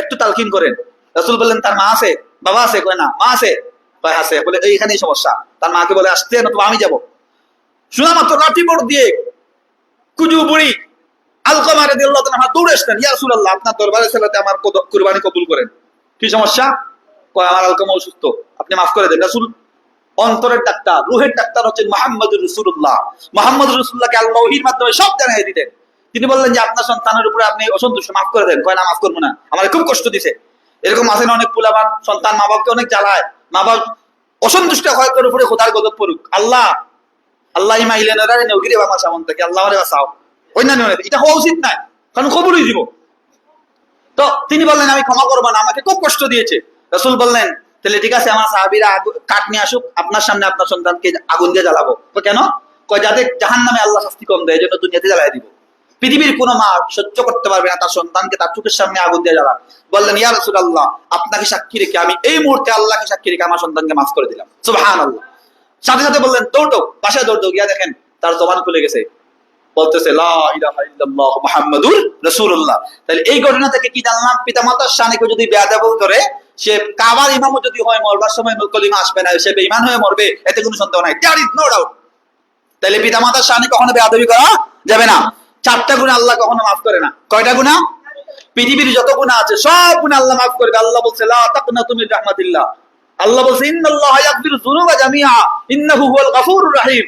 একটু তালকিন করেন। রাসূল বললেন তার মা আছে, বাবা আছে? কয় না। মা আছে? কয় আছে। বলে এইখানেই সমস্যা। তার মাকে বলে আসতে না তো আমি যাব। শোনা মাত্র লাঠি বোর্ড দিয়ে কুজু বুড়ি আলকামা রাদিয়াল্লাহু তাআলা দৌড়ে আসলেন, ইয়া রাসূলুল্লাহ আপনার দরবারে ছেলেতে আমার কুরবানি কবুল করেন। কি সমস্যা? কয় আমার আলকামা অসুস্থ, আপনি মাফ করে দেন। রাসূল অন্তরের ডাক্তার, রুহের ডাক্তার হচ্ছেন মুহাম্মদুর রাসূলুল্লাহ। মুহাম্মদুর রাসূলুল্লাহকে আল্লাহ ওহীর মাধ্যমে সব জানিয়ে দিতেন। তিনি বললেন যে আপনার সন্তানের উপরে আপনি অসন্তুষ্ট, মাফ করে দেন। কয় না মাফ করবো না, আমার খুব কষ্ট দিছে। এরকম আছেন অনেক পুলাবান সন্তান মা বাপকে অনেক জ্বালায়, মা বাপ অসন্তুষ্ট হয়, তোর উপরে খোদার গজব পড়ুক। আল্লাহ ইমাইলেন নগিরে বাবা সামন থেকে আল্লাহ রে বাঁচাও, অন্যান্য এটা হওয়া উচিত নাই, কারণ খবরই দিব। তো তিনি বললেন আমি ক্ষমা করবো না, আমাকে খুব কষ্ট দিয়েছে। রাসূল বললেন তাহলে ঠিক আছে, আমার সাহাবীরা কাঠ নিয়ে আসুক, আপনার সামনে আপনার সন্তানকে আগুন দিয়ে জ্বালাবো। কেন? কয় যাতে জাহান্নামে আল্লাহ শাস্তি কম দেয়, এজন্য দুনিয়াতে জ্বালাই দিব। পৃথিবীর কোন মা সহ্য করতে পারবে না তার সন্তানকে তার চোখের সামনে আগুন দিয়ে জ্বালান। বললেন ইয়া রাসূলুল্লাহ আপনাকে সাক্ষী রেখে, আমি এই মুহূর্তে আল্লাহকে সাক্ষী রেখে আমার সন্তানকে মাফ করে দিলাম। সুবহানাল্লাহ। সাথে সাথে বললেন দৌড়ো, বাসায় দৌড়ো, গিয়া দেখেন তার জবান খুলে গেছে, বলতেছে লা ইলাহা ইল্লাল্লাহ মুহাম্মাদুর রাসূলুল্লাহ। তাহলে এই ঘটনা থেকে কি জানলাম? পিতামাতার শানে কেউ যদি বেয়াদবি করে, সে কাবার ইমামও যদি হয়, মরবার সময় কলিমা আসবে না, সে বেঈমান হয়ে মরবে, এতে কোনো সন্দেহ নাই, দেয়ার ইজ নো ডাউট। তাহলে পিতামাতার শানে কখনো বেয়াদবি করা যাবে না। 4টা গুনাহ আল্লাহ কখনো মাফ করে না। কয়টা গুনাহ? পৃথিবীর যত গুনাহ আছে সব গুনাহ আল্লাহ মাফ করবে। আল্লাহ বলছে লা তাকনাতু মির রাহমাতিল্লাহ। আল্লাহ বলছে ইন্নাল্লাহা ইয়াগফিরু যুনুবা জামিআ ইন্নাহু হুয়াল গফুরুর রহিম।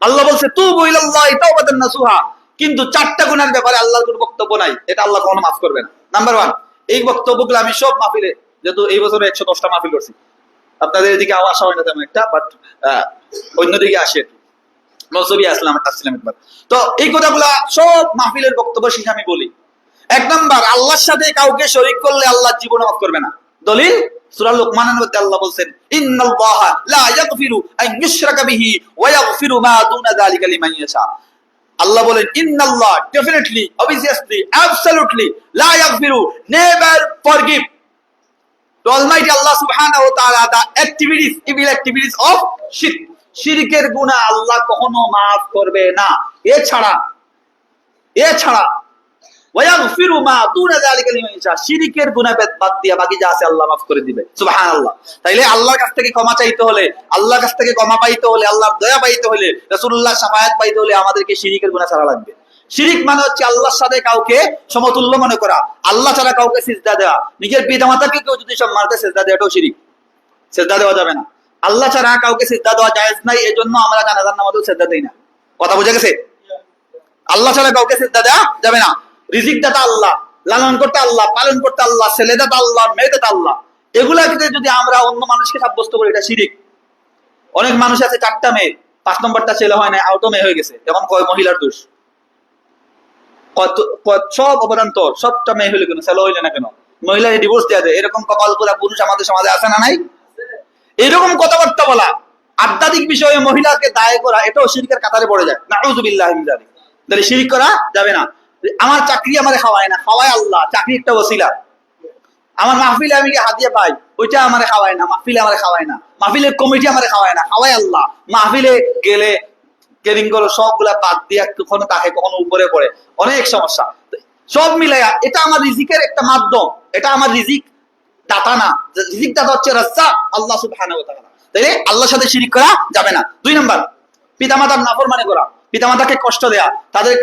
আল্লাহ বলছে তুবু ইলাল্লাহি তাওবাতান নাসুহা। কিন্তু 4টা গুনার ব্যাপারে আল্লাহর কোনো বক্তব্য নাই, এটা আল্লাহ কখনো মাফ করবে না। নাম্বার 1, এই বক্তব্যগুলো আমি সব মাহফিলে, যেহেতু এই বছরে 110টা মাহফিল করছি, আপনাদের এদিকে আসা হয় না তেমন একটা, বাট অন্যদিকে আসে, নজবি আসলাম আসছিলাম একবার। তো এই কথাগুলা সব মাহফিলের বক্তব্য শেষে আমি বলি। 1 নাম্বার, আল্লাহর সাথে কাউকে শরীক করলে আল্লাহ জীবনে মাফ করবে না। দলিল সূরা লুকমানের মধ্যে আল্লাহ বলেন ইন্নাল্লাহা লা ইয়াগফিরু আন ইউশরাকা বিহি ওয়া ইয়াগফিরু মা দুনা যালিকা লিমান ইয়াশা। আল্লাহ বলেন ইন্নাল্লাহ, ডেফিনেটলি, অবভিয়াসলি, অ্যাবসলিউটলি, লা ইয়াগফিরু, নেভার ফরগিভ টু অলমাইটি আল্লাহ সুবহানাহু ওয়া তাআলা দা অ্যাক্টিভিটিস, ইভিল অ্যাক্টিভিটিস অফ শিরক। শিরকের গুনাহ আল্লাহ কখনো মাফ করবে না। এছাড়া ওয়ায়াগফিরু মা দুনা যালিকা লিমান ইয়াশা, শিরকের গুনাহ বাদ দিয়ে বাকি যা আছে আল্লাহ মাফ করে দিবে। সুবহানাল্লাহ। তাইলে আল্লাহর কাছ থেকে ক্ষমা চাইতে হলে, আল্লাহর কাছ থেকে ক্ষমা পাইতে হলে, আল্লাহর দয়া পাইতে হলে, রাসূলুল্লাহর শাফায়াত পাইতে হলে আমাদেরকে শিরকের গুনাহ ছাড়া লাগবে। শিরিক মানে হচ্ছে আল্লাহর সাথে কাউকে সমতুল্য মনে করা, আল্লাহ ছাড়া কাউকে সিজদা দেওয়া। নিজের পিতামাতাকে কেউ যদি সম্মানিত সিজদা দেয়, এটাও শিরিক, সিজদা দেওয়া যাবে না। আল্লাহ ছাড়া কাউকে সিজদা দেওয়া জায়েজ নাই, এজন্য আমরা জানাজার নামাজেও সিজদা দেই না। কথা বুঝা গেছে? আল্লাহ ছাড়া কাউকে সিজদা দেওয়া যাবে না। রিজিক দাতা আল্লাহ, লালন করতে আল্লাহ, পালন করতে আল্লাহ, ছেলে দাতা আল্লাহ, মেয়ে দাতা আল্লাহ। এগুলাকে যদি আমরা অন্য মানুষকে সাব্যস্ত করি, এটা শিরিক। অনেক মানুষ আছে 4টা মেয়ে, 5 নম্বরটা ছেলে হয় না, আউটো মেয়ে হয়ে গেছে, এখন কয় মহিলার দোষ। সব অবদান তোর, সবটা মেয়ে হইলে কেন, ছেলে হইলে না কেন, মহিলাকে ডিভোর্স দেওয়া যায়, এরকম কপাল পোড়া পুরুষ আমাদের সমাজে আছে না নাই? এরকম কথাবার্তা বলা, আধ্যাত্মিক বিষয়ে মহিলাকে দায় করা, এটাও শিরকের কাতারে পড়ে যায়। নাউযুবিল্লাহি মিন যালিক। তাহলে শিরক করা যাবে না। আমার চাকরি আমারে খাওয়ায় না, খাওয়ায় আল্লাহ, চাকরি একটা ওসিলা। আমার মাহফিলে আমি কি হাদিয়া পাই, ওইটা আমারে খাওয়ায় না, মাহফিলে আমারে খাওয়ায় না, মাহফিলের কমিটি আমারে খাওয়ায় না, খাওয়ায় আল্লাহ। মাহফিলে গেলে কেরিং গুলো সবগুলা বাদ দিয়ে কখনো তাকে কখনো উপরে পড়ে, অনেক সমস্যা। সব মিলাইয়া এটা আমার রিজিকের একটা মাধ্যম, এটা আমার রিজিক দাতা না, রিজিক দাতা হচ্ছে রাজ্জাক আল্লাহ সুবহানাহু ওয়া তাআলা। তাইলে আল্লাহর সাথে শিরিক করা যাবে না। 2 নাম্বার, পিতামাতার নাফরমানি করা, পিতামাতাকে কষ্ট দেয়া, তাদের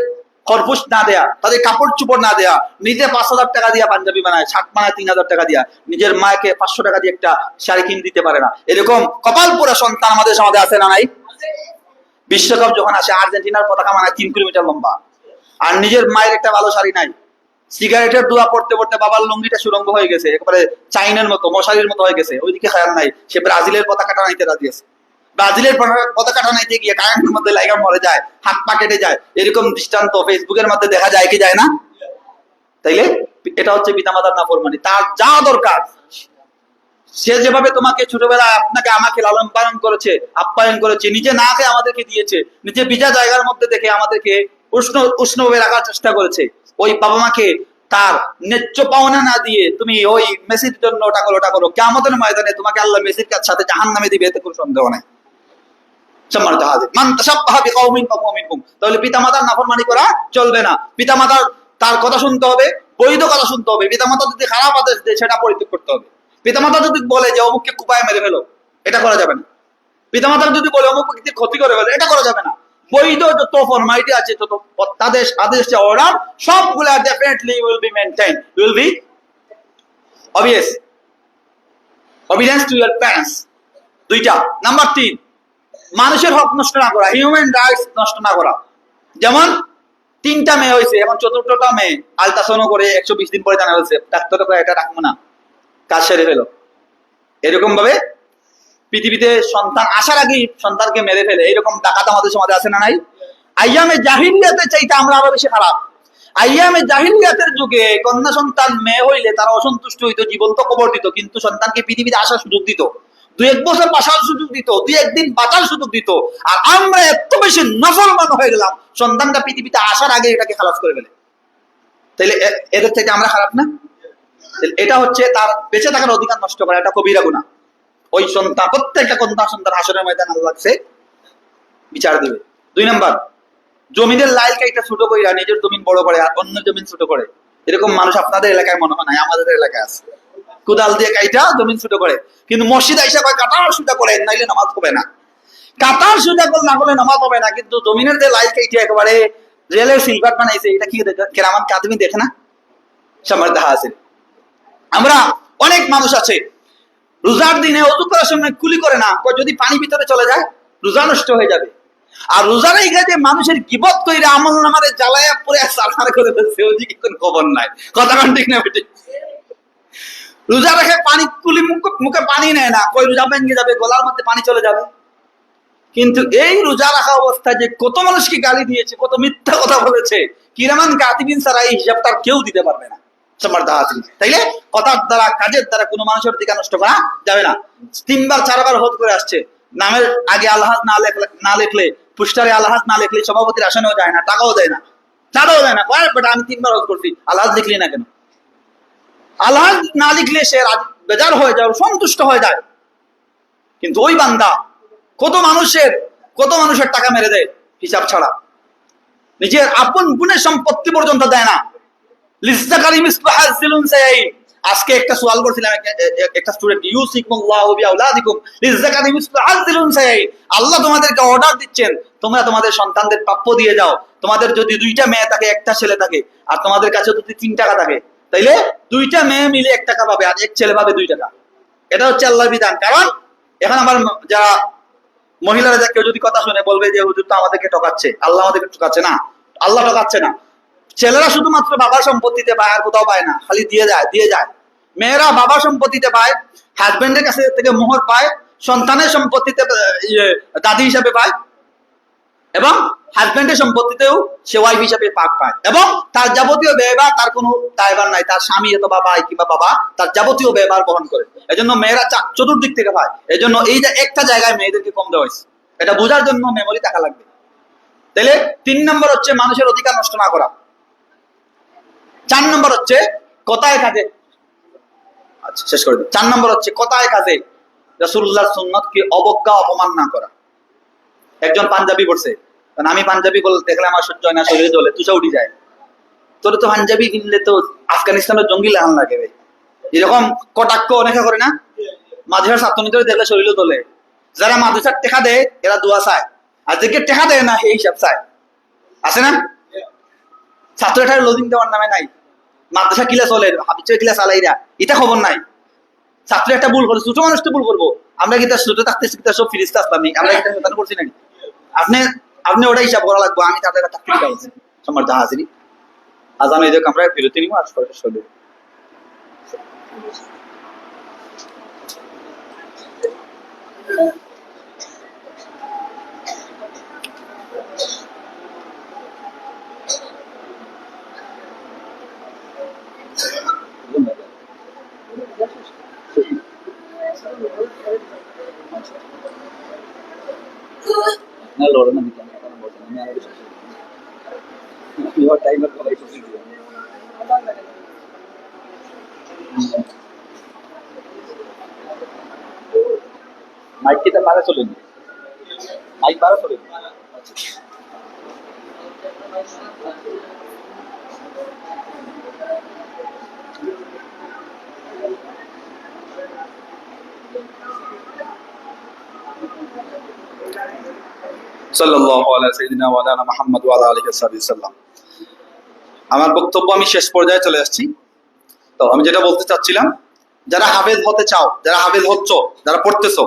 খরপোশ না দেয়া, তাদের কাপড় চোপড় না দেয়া, নিজে 5,000 টাকা দিয়া পাঞ্জাবি বানায়, শার্ট বানায় 3,000 টাকা দিয়া, নিজের মাকে 500 টাকা দিয়ে একটা শাড়ি কিনে দিতে পারে না, এরকম কপাল পোড়া সন্তান আমাদের সমাজে আছে না নাই? বিশ্বকাপ যখন আসে আর্জেন্টিনার পতাকা বানায় 3 কিলোমিটার লম্বা, আর নিজের মায়ের একটা ভালো শাড়ি নাই, সিগারেটের দোয়া পড়তে পড়তে বাবার লুঙ্গিটা সুরঙ্গ হয়ে গেছে, একেবারে চাইনার মতো মশারির মতো হয়ে গেছে, ওইদিকে খেয়াল নাই, সে ব্রাজিলের পতাকাটা নাইতে রাজি আছে। ব্রাজিলের পতাকাটা নাইতে গিয়ে কারেন্টের মধ্যে লাইগা মরে যায়, হাত পা কেটে যায়, এরকম দৃষ্টান্ত ফেসবুকের মধ্যে দেখা যায় কি যায় না? তাইলে এটা হচ্ছে পিতামাতার নাফরমানি। তার যা দরকার, সে যেভাবে তোমাকে ছোটবেলায় আপনাকে আমাকে লালন পালন করেছে, আপ্যায়ন করেছে, নিজে না খেয়ে আমাদেরকে দিয়েছে, নিজে ভিজা জায়গার মধ্যে দেখে আমাদেরকে উষ্ণভাবে রাখার চেষ্টা করেছে, ওই বাবা মাকে তার ন্যায্য পাওনা না দিয়ে তুমি ওই মেসির জন্য ওটা করো, কিয়ামতের ময়দানে তোমাকে আল্লাহ মেসির সাথে জাহান্নামে দিবে, এতে কোনো সন্দেহ নাই। তাহলে পিতামাতার নাফরমানি করা চলবে না। পিতামাতার তার কথা শুনতে হবে, বৈধ কথা শুনতে হবে। পিতামাতা যদি খারাপ আদেশ দেয় সেটা পরিত্যাগ করতে হবে। পিতামাতা যদি বলে যে অমুককে কুপায় মেরে ফেলো, এটা করা যাবে না। পিতামাতা যদি বলে অমুক ব্যক্তি ক্ষতি করে ফেলো, এটা করা যাবে না। বৈধ যত ফরমালিটি আছে, যত আদেশ অর্ডার, সবগুলা definitely will be maintain, will be obvious obedience to your parents। 2টা। নাম্বার 3, মানুষের হক নষ্ট না করা, হিউম্যান রাইটস নষ্ট না করা। যেমন 3টা মেয়ে হয়েছে, এখন 4টা মেয়ে আলট্রাসাউন্ড করে 120 দিন পরে জানা হয়েছে ডাক্তার এটা রাখবো না, কাজ সেরে ফেলো। এরকম ভাবে পৃথিবীতে সন্তান আসার আগেই সন্তানকে মেরে ফেলে, এরকম ডাকাত আমাদের সমাজে আছে না নাই? আইয়ামে জাহিলিয়াতের চাইতে আমরা আরো বেশি খারাপ। আইয়ামে জাহিলিয়াতের যুগে কন্যা সন্তান মেয়ে হইলে তারা অসন্তুষ্ট হইতো, জীবন্ত কবর দিত, কিন্তু সন্তানকে পৃথিবীতে আসার সুযোগ দিত, 2-1 বছর বাঁচার সুযোগ দিত, 2-1 দিন বাঁচার সুযোগ দিত। আর আমরা এত বেশি নাফরমান হয়ে গেলাম, সন্তানটা পৃথিবীতে আসার আগে এটাকে খালাস করে ফেলে। তাহলে এদের থেকে আমরা খারাপ না? এটা হচ্ছে তার বেঁচে থাকার অধিকার নষ্ট করা, এটা কবিরা গুনাহ। ওই সন্তান, প্রত্যেকটা কন্যা সন্তান হাসরের ময়দানে আল্লাহ বিচার দিবে। 2 নাম্বার, জমিনের লাইল কাইটা ছোট কইরা নিজের জমিন বড় করে আর অন্য জমিন ছোট করে, এরকম মানুষ আপনাদের এলাকায় মনে হয় না, আমাদের এলাকায় আছে। কোদাল দিয়ে কাইটা জমিন ছোট করে, কিন্তু মসজিদ আইসা কয় কাটার সুতা করেন নাইলে নামাজ হবে না। কাটার সুতা করে না করলে নামাজ হবে না, কিন্তু জমিনের যে লাইল কাইটা একেবারে রেলের সিলভার বানাইছে, এটা কি কেরামান কাদমি দেখে না? সামার দেখা আছে। আমরা অনেক মানুষ আছে রোজার দিনে ওযু করার সময় কুলি করে না, যদি পানি ভিতরে চলে যায় রোজা নষ্ট হয়ে যাবে। আর রোজার এই যে মানুষের গিবত কইরা আমল নামারে জ্বালায়া পরে সালার করে ফেলছে, ওই কি কোন খবর নাই, কথা কান ঠিক না বেটে? রোজা রেখে পানি কুলি মুখে পানি নেয় না, কই রোজা ভেঙে যাবে, গলার মধ্যে পানি চলে যাবে। কিন্তু এই রোজা রাখা অবস্থায় যে কত মানুষকে গালি দিয়েছে, কত মিথ্যা কথা বলেছে, কিরামান কাতিবিন ছাড়া এই হিসাব তার কেউ দিতে পারবে না। তাইলে কথার দ্বারা কাজের দ্বারা কোনো মানুষের দিকে নষ্ট করা যাবে না। 3বার 4বার হজ করে আসছে, নামের আগে আলহাজ না লিখলে, পুস্টারে আলহাজ না লিখলে সভাপতির আসনেও যায় না, টাকাও দেয় না, চাঁদাও দেয় না। বেটা আমি 3বার হজ করছি, আলহাজ লিখলি না কেন? আলহাজ না লিখলে সে বেজার হয়ে যায়, সন্তুষ্ট হয়ে যায়। কিন্তু ওই বান্দা কত মানুষের টাকা মেরে দেয় হিসাব ছাড়া, নিজের আপন গুণের সম্পত্তি পর্যন্ত দেয় না। আজকে একটা সওয়াল করছিলাম একটা স্টুডেন্ট, ইউসিকুমুল্লাহু বিআওলাদিকুম লিযাকারি মিসলু হাযিল উনসায়াইন। আল্লাহ তোমাদেরকে অর্ডার দিচ্ছেন, তোমরা তোমাদের সন্তানদের প্রাপ্য দিয়ে যাও। তোমাদের যদি 2টা মেয়ে থাকে, একটা ছেলে থাকে, আর তোমাদের কাছে যদি 3 টাকা থাকে, তাইলে 2টা মেয়ে মিলে 1 টাকা পাবে, আর 1 ছেলে পাবে 2 টাকা। এটা হচ্ছে আল্লাহর বিধান। কারণ এখন আমার যারা মহিলারা কেউ যদি কথা শুনে বলবে যে হুজুর তো আমাদেরকে ঠকাচ্ছে, আল্লাহ আমাদেরকে ঠকাচ্ছে না, আল্লাহ ঠকাচ্ছে না। ছেলেরা শুধুমাত্র বাবার সম্পত্তিতে পায়, আর কোথাও পায় না, খালি দিয়ে যায়। মেয়েরা বাবার সম্পত্তিতে পায়, হাজবেন্ডের কাছে থেকে মোহর পায়, সন্তানের সম্পত্তিতে দাদি হিসাবে পায়, এবং হাজবেন্ডের সম্পত্তিতেও সে ওয়াইফ হিসাবে পাক পায়, এবং তার যাবতীয় ব্যয়ভার তার কোনো দায়ভার নাই। তার স্বামী অথবা ভাই কিংবা বাবা তার যাবতীয় ব্যয়ভার বহন করে। এজন্য মেয়েরা চতুর্দিক থেকে পায়। এজন্য এই যে একটা জায়গায় মেয়েদেরকে কম দেওয়া হয়েছে, এটা বোঝার জন্য মেমোরি টাকা লাগবে। তাহলে 3 নম্বর হচ্ছে মানুষের অধিকার নষ্ট না করা। 4 নম্বর হচ্ছে কথায় কাজে আচ্ছা, শেষ করে দিই। 4 নম্বর হচ্ছে কথায় কাজে রাসূলুল্লাহর সুন্নতকে অবজ্ঞা অপমান না করা। একজন পাঞ্জাবি পড়ছে, কারণ আমি পাঞ্জাবি বলতে দেখলে আমার সহ্য হয় না, শরীরে জ্বলে, তুষা উঠে যায়। তোর তো পাঞ্জাবি কিনলে তো আফগানিস্তানের জঙ্গি লাগান লাগে রে। এরকম কটাক্ষ অনেকে করে না, মাদ্রাসার ছাত্রনীতিরে দেখলে শরীরে তোলে। যারা মাদ্রাসার টেকা দেয় এরা দোয়া চায়, আর যে টেকা দেয় না এই হিসাব চায়, আছে না? ছাত্রটার লোজিং দেওয়ার নামে নাই, মাদ্রাসা কিলা চলে, হাবিজের কিলা চালাইরা, এটা খবর নাই। ছাত্র একটা ভুল করে, ছোট মানুষ তো ভুল করবো, আমরা কি তার ছোট থাকতে সব ফিরিস্তা আসলাম, আমরা কি তার শয়তানি করছি নাকি? আপনি আপনি ওটা হিসাব করা লাগবে, আমি তাদের কাছে ঠিক আছে। সম্মানিত হাজিরি, আজান এই আমরা বিরতি নিব, আর সরাসরি মাইক কি তার পারে চলেন, মাইক পারে চলেন। সাল্লাল্লাহু আলা সাইয়্যিদিনা ওয়া আলা মুহাম্মদ ওয়া আলা আলিহি ওয়াসাল্লাম। আমার বক্তব্য আমি শেষ পর্যায়ে চলে আসছি। তো আমি যেটা বলতে চাচ্ছিলাম, যারা হাফেজ হতে চাও, যারা হাফেজ হচ্ছ, যারা পড়তেছো,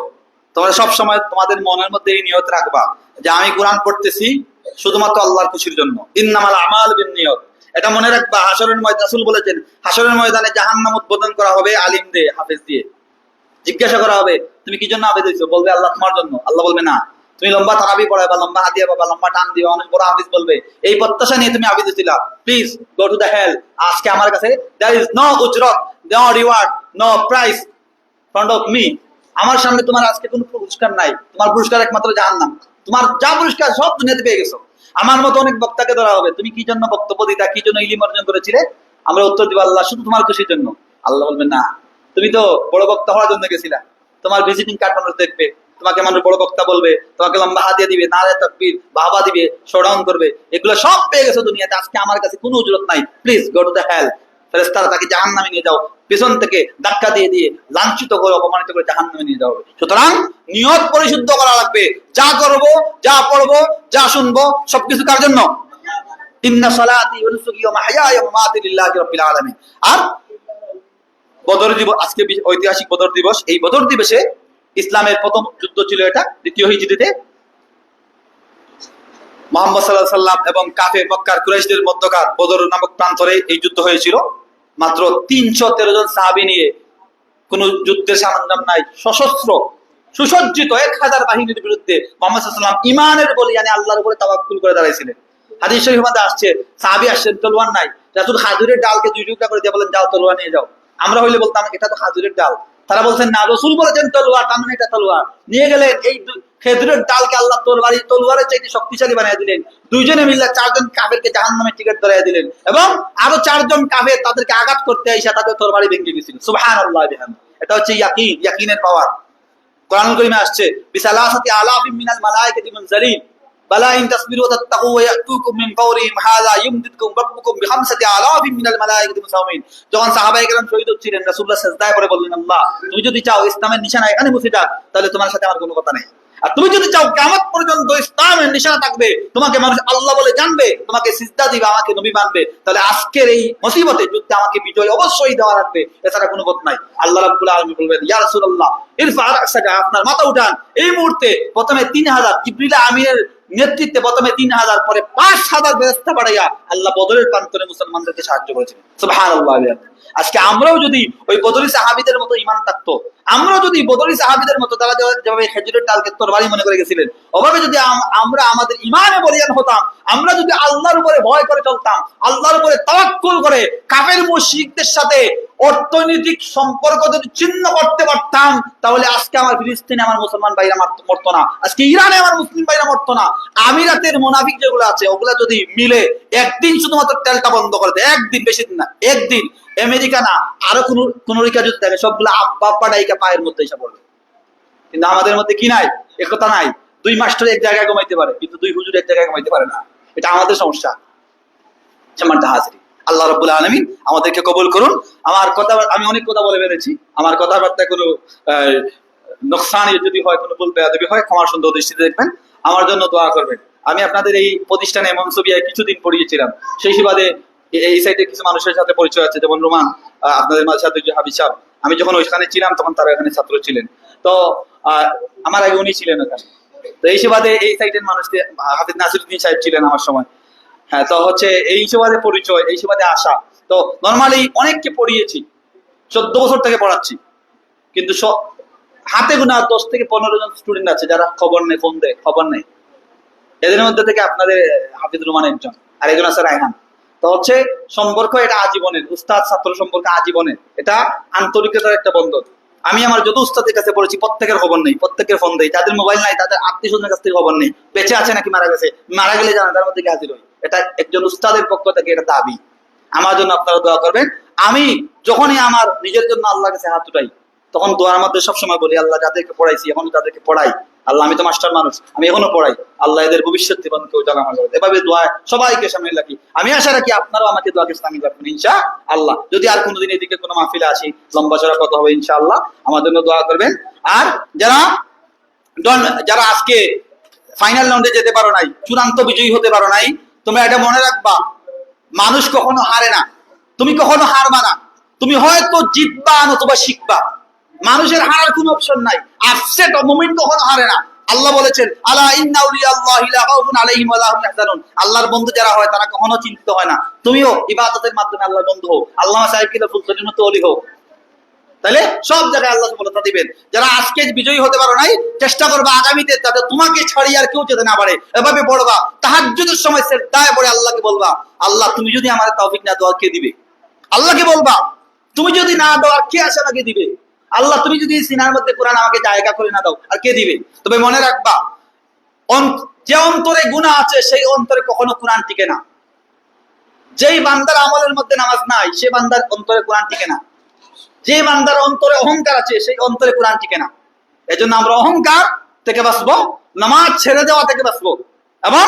তোমরা সব সময় তোমাদের মনের মধ্যে এই নিয়ত রাখবা যে আমি কোরআন পড়তেছি শুধুমাত্র আল্লাহর খুশির জন্য। ইন্নামাল আমাল বিন্নিয়াত, এটা মনে রাখবা। হাসরের ময়দানে রাসূল বলেছেন, হাসরের ময়দানে জাহান্নাম উদ্বোধন করা হবে আলিম দিয়ে, হাফেজ দিয়ে। জিজ্ঞাসা করা হবে তুমি কি জন্য হাফেজ হইছো, বলবে আল্লাহ তোমার জন্য। আল্লাহ বলবে না, তুমি লম্বা তারাবি পড়ায় বা লম্বা হাদিয়া বা লম্বা টান দিও, অনেক বড় হাফেজ বলবে এই প্রত্যাশা নিয়ে তুমি হাফেজ হইছিলা, please go to the hell. আজকে আমার কাছে দেয়ার ইজ নো উজরত, no reward, no prize front of me. আমার সামনে তোমার আজকে কোনো পুরস্কার নাই, তোমার পুরস্কার একমাত্র জাহান্নাম। তোমার যা পুরস্কার সব দুনিয়াতে পেয়ে গেছো। আমার মতো অনেক বক্তাকে ধরা হবে, তুমি কি জন্য বক্তব্য দিতা, কি জন্য ইলম অর্জন করেছিলে? আমরা উত্তর দিব আল্লাহ শুধু তোমার খুশির জন্য। আল্লাহ বলবেন না, তুমি তো বড় বক্তা হওয়ার জন্য গেছিলা, তোমার ভিজিটিং কার্ড মানুষ দেখবে, তোমাকে মানুষ বড় বক্তা বলবে, তোমাকে লম্বা হাদিয়া দিবে, নারে তাকবীর, বাবা দিবে, শোডাউন করবে, এগুলো সব পেয়ে গেছো দুনিয়াতে। আজকে আমার কাছে কোনো উজরত নাই, please go to the hell. ফেরেশতারা তাকে জাহান্নামে নিয়ে যাও, পেছন থেকে ধাক্কা দিয়ে দিয়ে লাঞ্ছিত করে অপমানিত করে জাহান্নামে নিয়ে যাওয়া হবে। সুতরাং নিয়ত পরিশুদ্ধ করা লাগবে। যা করব, যা পড়বো, যা শুনবো, সবকিছু কার জন্য? ইন্না সালাতি ওয়া নুসুকি ওয়া মাহইয়ায়া ওয়া মামাতি লিল্লাহি রাব্বিল আলামিন। আর বদর দিবস, আজকে ঐতিহাসিক বদর দিবস। এই বদর দিবসে ইসলামের প্রথম যুদ্ধ ছিল এটা, দ্বিতীয় হিজরিতে। মুহাম্মদ সাল্লাল্লাহু আলাইহি সাল্লাম এবং কাফের মক্কার কুরাইশদের মধ্যকার বদর নামক প্রান্তরে এই যুদ্ধ হয়েছিল। মাত্র 313 জন সাহাবী নিয়ে, কোন যুদ্ধের সরঞ্জাম নাই, সশস্ত্র সুসজ্জিত 1000 বাহিনীর বিরুদ্ধে মুহাম্মদ সাল্লাল্লাহু আলাইহি সাল্লাম ঈমানের বলিয়ানে আল্লাহর উপরে তাওয়াক্কুল করে দাঁড়াইছিলেন। হাদিস শরীফের মধ্যে আসছে, সাহাবী আসছেন, তলোয়ার নাই, রাসূল খাজুরের ডালকে 2 টুকরা করে দিয়ে বলেন যাও তলোয়ার নিয়ে যাও। আমরা হইলে বলতাম এটা তো খাজুরের ডাল। তারা বলছেন না, রাসূল বলেছেন তলোয়ার, তার মানে এটা তলোয়ার। নিয়ে গেলেন, এই খেজুরের ডালকে আল্লাহ তলোয়ারের চাইতে শক্তিশালী বানিয়ে দিলেন। দুইজনে মিলে 4 জন কাফেরকে জাহান্নামের টিকিট ধরাইয়া দিলেন, এবং আরো 4 জন কাফের তাদেরকে আঘাত করতে এসে তাদের তরবারি ভেঙে গেছিল। সুবহানাল্লাহ বিহামদি। এটা হচ্ছে ইয়াকিন, ইয়াকিনের পাওয়ার। কোরআন কারীমে আসছে বিসালাসাতি আলাফিন মিনাল মালায়েকাতি মুনজালিন বালা ইন তাসবিরু ওয়া তাত্তাকু ওয়া ইয়াতুকুম মিন ফাওরিহিম হাযা ইউমদিদকুম রাব্বুকুম বিখামসাতি আলাফিন মিনাল মালায়েকাতি মুসাওমিন। যখন সাহাবায়ে কেরাম শহীদ হচ্ছিলেন, রাসূলুল্লাহ সিজদায় পড়ে বললেন, আল্লাহ তুমি যদি চাও ইসলামের নিশানা এখানে মুছে যাক, তাহলে তোমার সাথে আমার কোনো কথা নেই। আর তুমি যদি চাও কিয়ামত পর্যন্ত ইসলামের নিশানা থাকবে, তোমাকে মানুষ আল্লাহ বলে জানবে, তোমাকে সিজদা দিবে, আমাকে নবী মানবে, তাহলে আজকের এই মুসিবতে যুদ্ধে আমাকে বিজয় অবশ্যই দেওয়া লাগবে, এছাড়া কোনো পথ নাই। আল্লাহ রাব্বুল আলামিন বলবেন, ইয়া রাসূলুল্লাহ ইরফা রাসাকা, আপনার মাথা উঠান। এই মুহূর্তে প্রথমে 3000 জিবরিল আমিনের নেতৃত্বে, প্রথমে 3000, পরে 5000 ফেরেশতা পাঠাইয়া আল্লাহ বদরের প্রান্তরে মুসলমানদেরকে সাহায্য করেছেন। সুবহানাল্লাহ। আজকে আমরাও যদি ওই বদরি সাহাবীদের মতো ঈমান থাকতো, আমরা যদি বদরি সাহাবীদের মতো, তারা যেভাবে খেজুরের ডালকে তরবারি মনে করে গেছিলেন, ওভাবে যদি আমরা আমাদের ঈমানে বলিয়ান হতাম, আমরা যদি আল্লাহর উপরে ভয় করে চলতাম, আল্লাহর উপরে তাওয়াক্কুল করে কাফের মুশরিকদের সাথে অর্থনৈতিক সম্পর্ক যদি ছিন্ন করতে পারতাম, তাহলে আজকে আমার ফিলিস্তিনে আমার মুসলমান ভাইরা মরতো না, আজকে ইরানে আমার মুসলিম ভাইরা মরতো না। আমিরাতের মুনাফিক যেগুলো আছে, ওগুলা যদি মিলে একদিন শুধুমাত্র তেলটা বন্ধ করে দেয়, একদিন, বেশি দিন না, একদিন, আমেরিকা না, আরো কোন রেখা যদি থাকে সবগুলো আব্বা ডাইকা পায়ের মধ্যে এসে পড়বে। কিন্তু আমাদের মধ্যে কি নাই, একতা নাই। 2 মাস্টার এক জায়গায় ঘুমাইতে পারে, কিন্তু 2 হুজুর এক জায়গায় ঘুমাইতে পারে না। এটা আমাদের সমস্যা। হাজিরি, আল্লাহ রাব্বুল আলামিন আমাদেরকে কবুল করুন। আমার কথা, আমি অনেক কথা বলে ফেলেছি। আমার কথাবার্তায় কোনো নোকসান যদি হয়, কোনো ভুল বেয়াদবি হয়, ক্ষমা সুন্দর দৃষ্টিতে দেখবেন। আমার জন্য দোয়া করবেন। আমি আপনাদের এই প্রতিষ্ঠানে মনসুবিয়ায় কিছুদিন পড়িয়েছিলাম। সেই সুবাদে এই সাইডে কিছু মানুষের সাথে পরিচয় আছে, যেমন রোমান, আপনাদের মাঝে সাথে হাবিব সাহেব। আমি যখন ওইখানে ছিলাম তখন তারা এখানে ছাত্র ছিলেন। তো আমার আগে উনি ছিলেন ওখানে। তো এই সুবাদে এই সাইডের মানুষদের হাফিজ নাসিরউদ্দিন সাহেব ছিলেন আমার সময়। হ্যাঁ, তো হচ্ছে এই সুবাদে পরিচয়, এই সুবাদে আসা। তো নর্মালি অনেককে পড়িয়েছি, 14 বছর থেকে পড়াচ্ছি, কিন্তু হাতে গোনা 10 থেকে 15 জন স্টুডেন্ট আছে যারা খবর নেই, ফোন দেয়, খবর নেই। এদের মধ্যে থেকে আপনাদের হাফিজ রহমান একজন, আর একজন আছে রায়হান। তো হচ্ছে সম্পর্ক এটা আজীবনের, উস্তাদ ছাত্র সম্পর্ক আজীবনের। এটা আন্তরিকতার একটা বন্ধন। আমি আমার যত উস্তাদের কাছে পড়েছি প্রত্যেকের খবর নেই, প্রত্যেকের ফোন দেই। যাদের মোবাইল নাই তাদের আত্মীয় স্বজনের কাছ থেকে খবর নেই, বেঁচে আছে নাকি মারা গেছে। মারা গেলে জানাজার মধ্যে হাজির হই। এটা একজন উস্তাদের পক্ষ থেকে এটা দাবি। আমার জন্য আপনারা দোয়া করবেন। আমি যখনই আমার নিজের জন্য আল্লাহর কাছে হাত উঠাই, তখন দোয়ার মধ্যে সবসময় বলি, আল্লাহ যাদেরকে পড়াইছি, এখনো যাদেরকে পড়াই, আল্লাহ আমি তো মাস্টার মানুষ, আমি এখনো পড়াই, আল্লাহ এদের ভবিষ্যৎ জীবনকে উজালা করে। এভাবে দোয়া সবাইকে সামনে রাখি। আমি আশা রাখি আপনারাও আমাকে দোয়াকে সামিল রাখবেন ইনশাআল্লাহ। যদি আর কোনোদিন এদিকে কোনো মাহফিলে আসি, লম্বা চড়া কথা হবে ইনশাআল্লাহ, আমার জন্য দোয়া করবেন। আর যারা আজকে ফাইনাল রাউন্ডে যেতে পারো নাই, চূড়ান্ত বিজয়ী হতে পারো নাই, তোমরা এটা মনে রাখবা, মানুষ কখনো হারে না, তুমি কখনো হারবা না। তুমি হয়তো জিতবা নতুবা শিখবা। মানুষের হারার কোনো অপশন নাই। আপসেট মোমেন্ট কখনো হারে না। আল্লাহ বলেছেন, আলা ইন্না আউলিয়াল্লাহি লা খাউফুন আলাইহিম ওয়া লা হুম ইয়াহজানুন। আল্লাহর বন্ধু যারা হয় তারা কখনো চিন্তিত হয় না। তুমিও ইবাদতের মাধ্যমে আল্লাহর বন্ধু হও। আল্লামা সাহেব কিনা ফুলসলিম তো ওলি হও। তাহলে সব জায়গায় আল্লাহ সফলতা দিবেন। যারা আজকে বিজয়ী হতে পারো নাই, চেষ্টা করবা আগামীতে যাতে তোমাকে ছাড়িয়ে আর কেউ যেতে না পারে। এভাবে পড়বা, তাহাজ্জুদের সময় সেজদায় পড়ে আল্লাহকে বলবা, আল্লাহ তুমি যদি আমার তৌফিক না দাও কে দিবে? আল্লাহকে বলবা, তুমি যদি না দাও আর কে আসে আমাকে দিবে? আল্লাহ তুমি যদি সিনার মধ্যে কোরআন আমাকে জায়গা করে না দাও আর কে দিবে? তবে মনে রাখবা, যে অন্তরে গুনাহ আছে সেই অন্তরে কখনো কোরআন টিকে না। যেই বান্দার আমলের মধ্যে নামাজ নাই, সে বান্দার অন্তরে কোরআন টিকে না। যে বান্দার অন্তরে অহংকার আছে সেই অন্তরে কোরআন টিকে না। এজন্য আমরা অহংকার থেকে বাঁচবো, নামাজ ছেড়ে দেওয়া থেকে বাঁচবো, এবং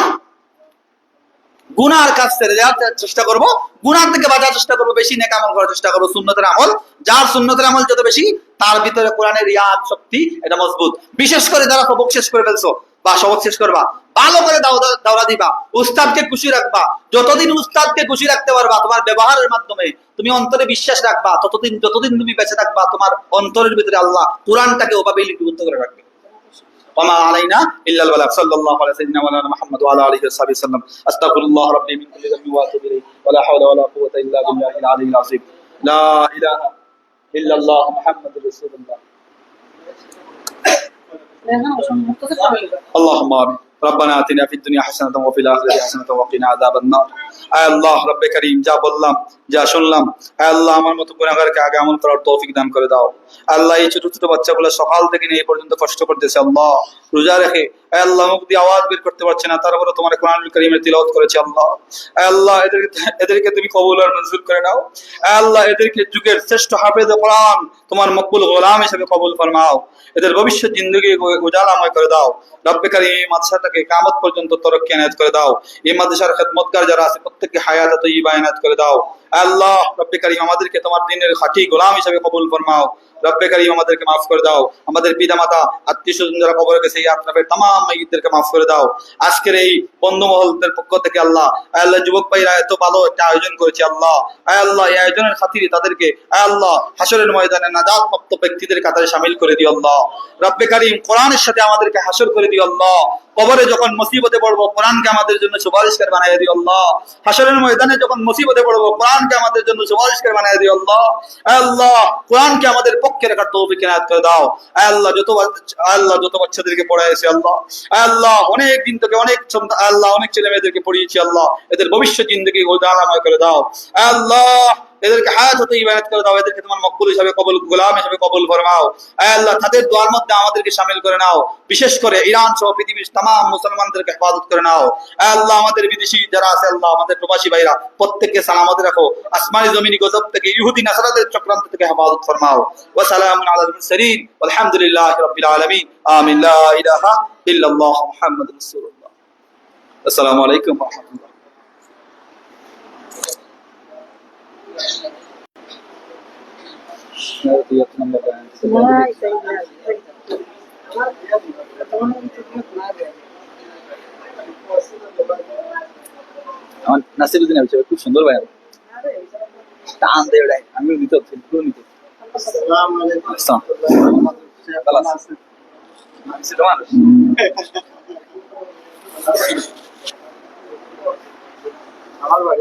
গুনার কাজ ছেড়ে দেওয়ার চেষ্টা করব, গুনার থেকে বাঁচার চেষ্টা করবো, বেশি নেক আমল করার চেষ্টা করবো, সুন্নতের আমল। যার সুন্নতের আমল যত বেশি, তার ভিতরে কোরআনের ইয়াদ শক্তি এটা মজবুত। বিশেষ করে যারা সবক শেষ করে ফেলছো বা সবক শেষ করবা, ভালো করে দাওরা দিবা, উস্তাদকে খুশি রাখবা। যতদিন উস্তাদকে খুশি রাখতে পারবা, তোমার ব্যবহারের মাধ্যমে তুমি অন্তরে বিশ্বাস রাখবা, যতদিন তুমি বেঁচে থাকবা, তোমার অন্তরের ভিতরে আল্লাহ কোরআনটাকে ওভাবে লিপিবদ্ধ করে রাখবে। وما علينا الا البلاغ صلى الله على سيدنا مولانا محمد وعلى اله وصحبه وسلم استغفر الله ربي من كل ذنب واتوب اليه ولا حول ولا قوه الا بالله العلي العظيم لا اله الا الله محمد رسول الله اللهم امين ربنا آتنا في الدنيا حسنة وفي الآخرة حسنة وقنا عذاب النار আল্লাহ রব্বে করিম, যা বললাম যা শুনলাম, আল্লাহ আমার মতো গুনাহগারকে আগে আমল করার তৌফিক দান করে দাও। আল্লাহ এই ছোট ছোট বাচ্চাগুলো সকাল থেকে নিয়ে এই পর্যন্ত কষ্ট করতেছে, আল্লাহ রোজা রেখে, আল্লাহ মুখ দিয়ে আওয়াজ বের করতে পারছে না, তারপরে তোমার কোরআনুল কারীমের তিলাওয়াত করেছে। আল্লাহ আল্লাহ এদেরকে তুমি কবুল আর মঞ্জুর করে নাও। আল্লাহ এদেরকে যুগের শ্রেষ্ঠ হাফেজ কোরআন তোমার মকবুল গোলাম হিসেবে কবুল ফরমাও। এদের ভবিষ্যৎ জিন্দগি উজালাময় করে দাও। রব্বে করিম এই মাদ্রাসাটাকে কিয়ামত পর্যন্ত তরক্কি এনায়েত করে দাও। এই মাদ্রাসার খেদমতগার যারা আছে প্রত্যেককে হায়াত তাইয়্যিবা এনায়েত করে দাও। আল্লাহ রব্বে করিম আমাদেরকে তোমার দ্বীনের খাঁটি গোলাম হিসেবে কবুল ফরমাও। রব্বে করিম আমাদেরকে মাফ করে দাও। আমাদের পিতামাতা আত্মীয় স্বজন যারা কবরে গেছে, এই আত্রাফের তামাম মাইয়িতদেরকে মাফ করে দাও। আজকের এই বন্ধু মহলদের পক্ষ থেকে আল্লাহ আল্লাহ যুবক ভাইরা এত ভালো একটা আয়োজন করেছে, আল্লাহ আল্লাহ এই আয়োজনের খাতিরে তাদেরকে আল্লাহ হাসরের ময়দানে নাজাত প্রাপ্ত ব্যক্তিদের কাতারে শামিল করে দিও। আল্লাহ রব্বে করিম কোরআনের সাথে আমাদেরকে হাসর করে দিও। আল্লাহ কবরে যখন মুসিবতে পড়বো, কোরআনকে আমাদের জন্য সুপারিশকার বানিয়ে দিও। আল্লাহ হাসরের ময়দানে যখন মুসিবতে পড়বো, কোরআনকে আমাদের জন্য সুপারিশকার বানিয়ে দিও। আল্লাহ আল্লাহ কোরআনকে আমাদের পক্ষে রাখার তৌফিক এনায়েত করে দাও। আল্লাহ যত বাচ্চাদেরকে পড়াইছে, আল্লাহ আল্লাহ অনেক দিন থেকে অনেক ছেলে মেয়েদেরকে পড়িয়েছি, আল্লাহ এদের ভবিষ্যৎ জিন্দগি উজালাময় করে দাও। আল্লাহ এদেরকে হায়াত হতে ইবাদত করে দাও, এদেরকে তোমার মকবুল হিসাবে কবুল, গোলাম হিসাবে কবুল ফরমাও। আয় আল্লাহ, তাদের দোয়ার মধ্যে আমাদেরকে শামিল করে নাও, বিশেষ করে ইরান সহ পৃথিবীর तमाम মুসলমানদেরকে হেফাজত করে নাও। আয় আল্লাহ, আমাদের বিদেশি যারা আছে আল্লাহ, আমাদের প্রবাসী ভাইরা প্রত্যেককে সালামত রাখো, আসমানি জমিনি গজব থেকে, ইহুদি নাসারাদের চক্রান্ত থেকে হেফাজত ফরমাও। ওয়া সালামুন আলাল মুরসালিন আলহামদুলিল্লাহি রাব্বিল আলামিন। আমিন। লা ইলাহা ইল্লাল্লাহ মুহাম্মাদুর রাসূলুল্লাহ। আসসালামু আলাইকুম ওয়া রাহমাতুল্লাহ। আমার নাসিরুদ্দিন হিসেবে খুব সুন্দর ভাই, টান দেয় ওটাই, আমিও নিতে হচ্ছে, পুরো নিতে হচ্ছে। ভালো আছেন? ছিল মানুষ। আমার ভাই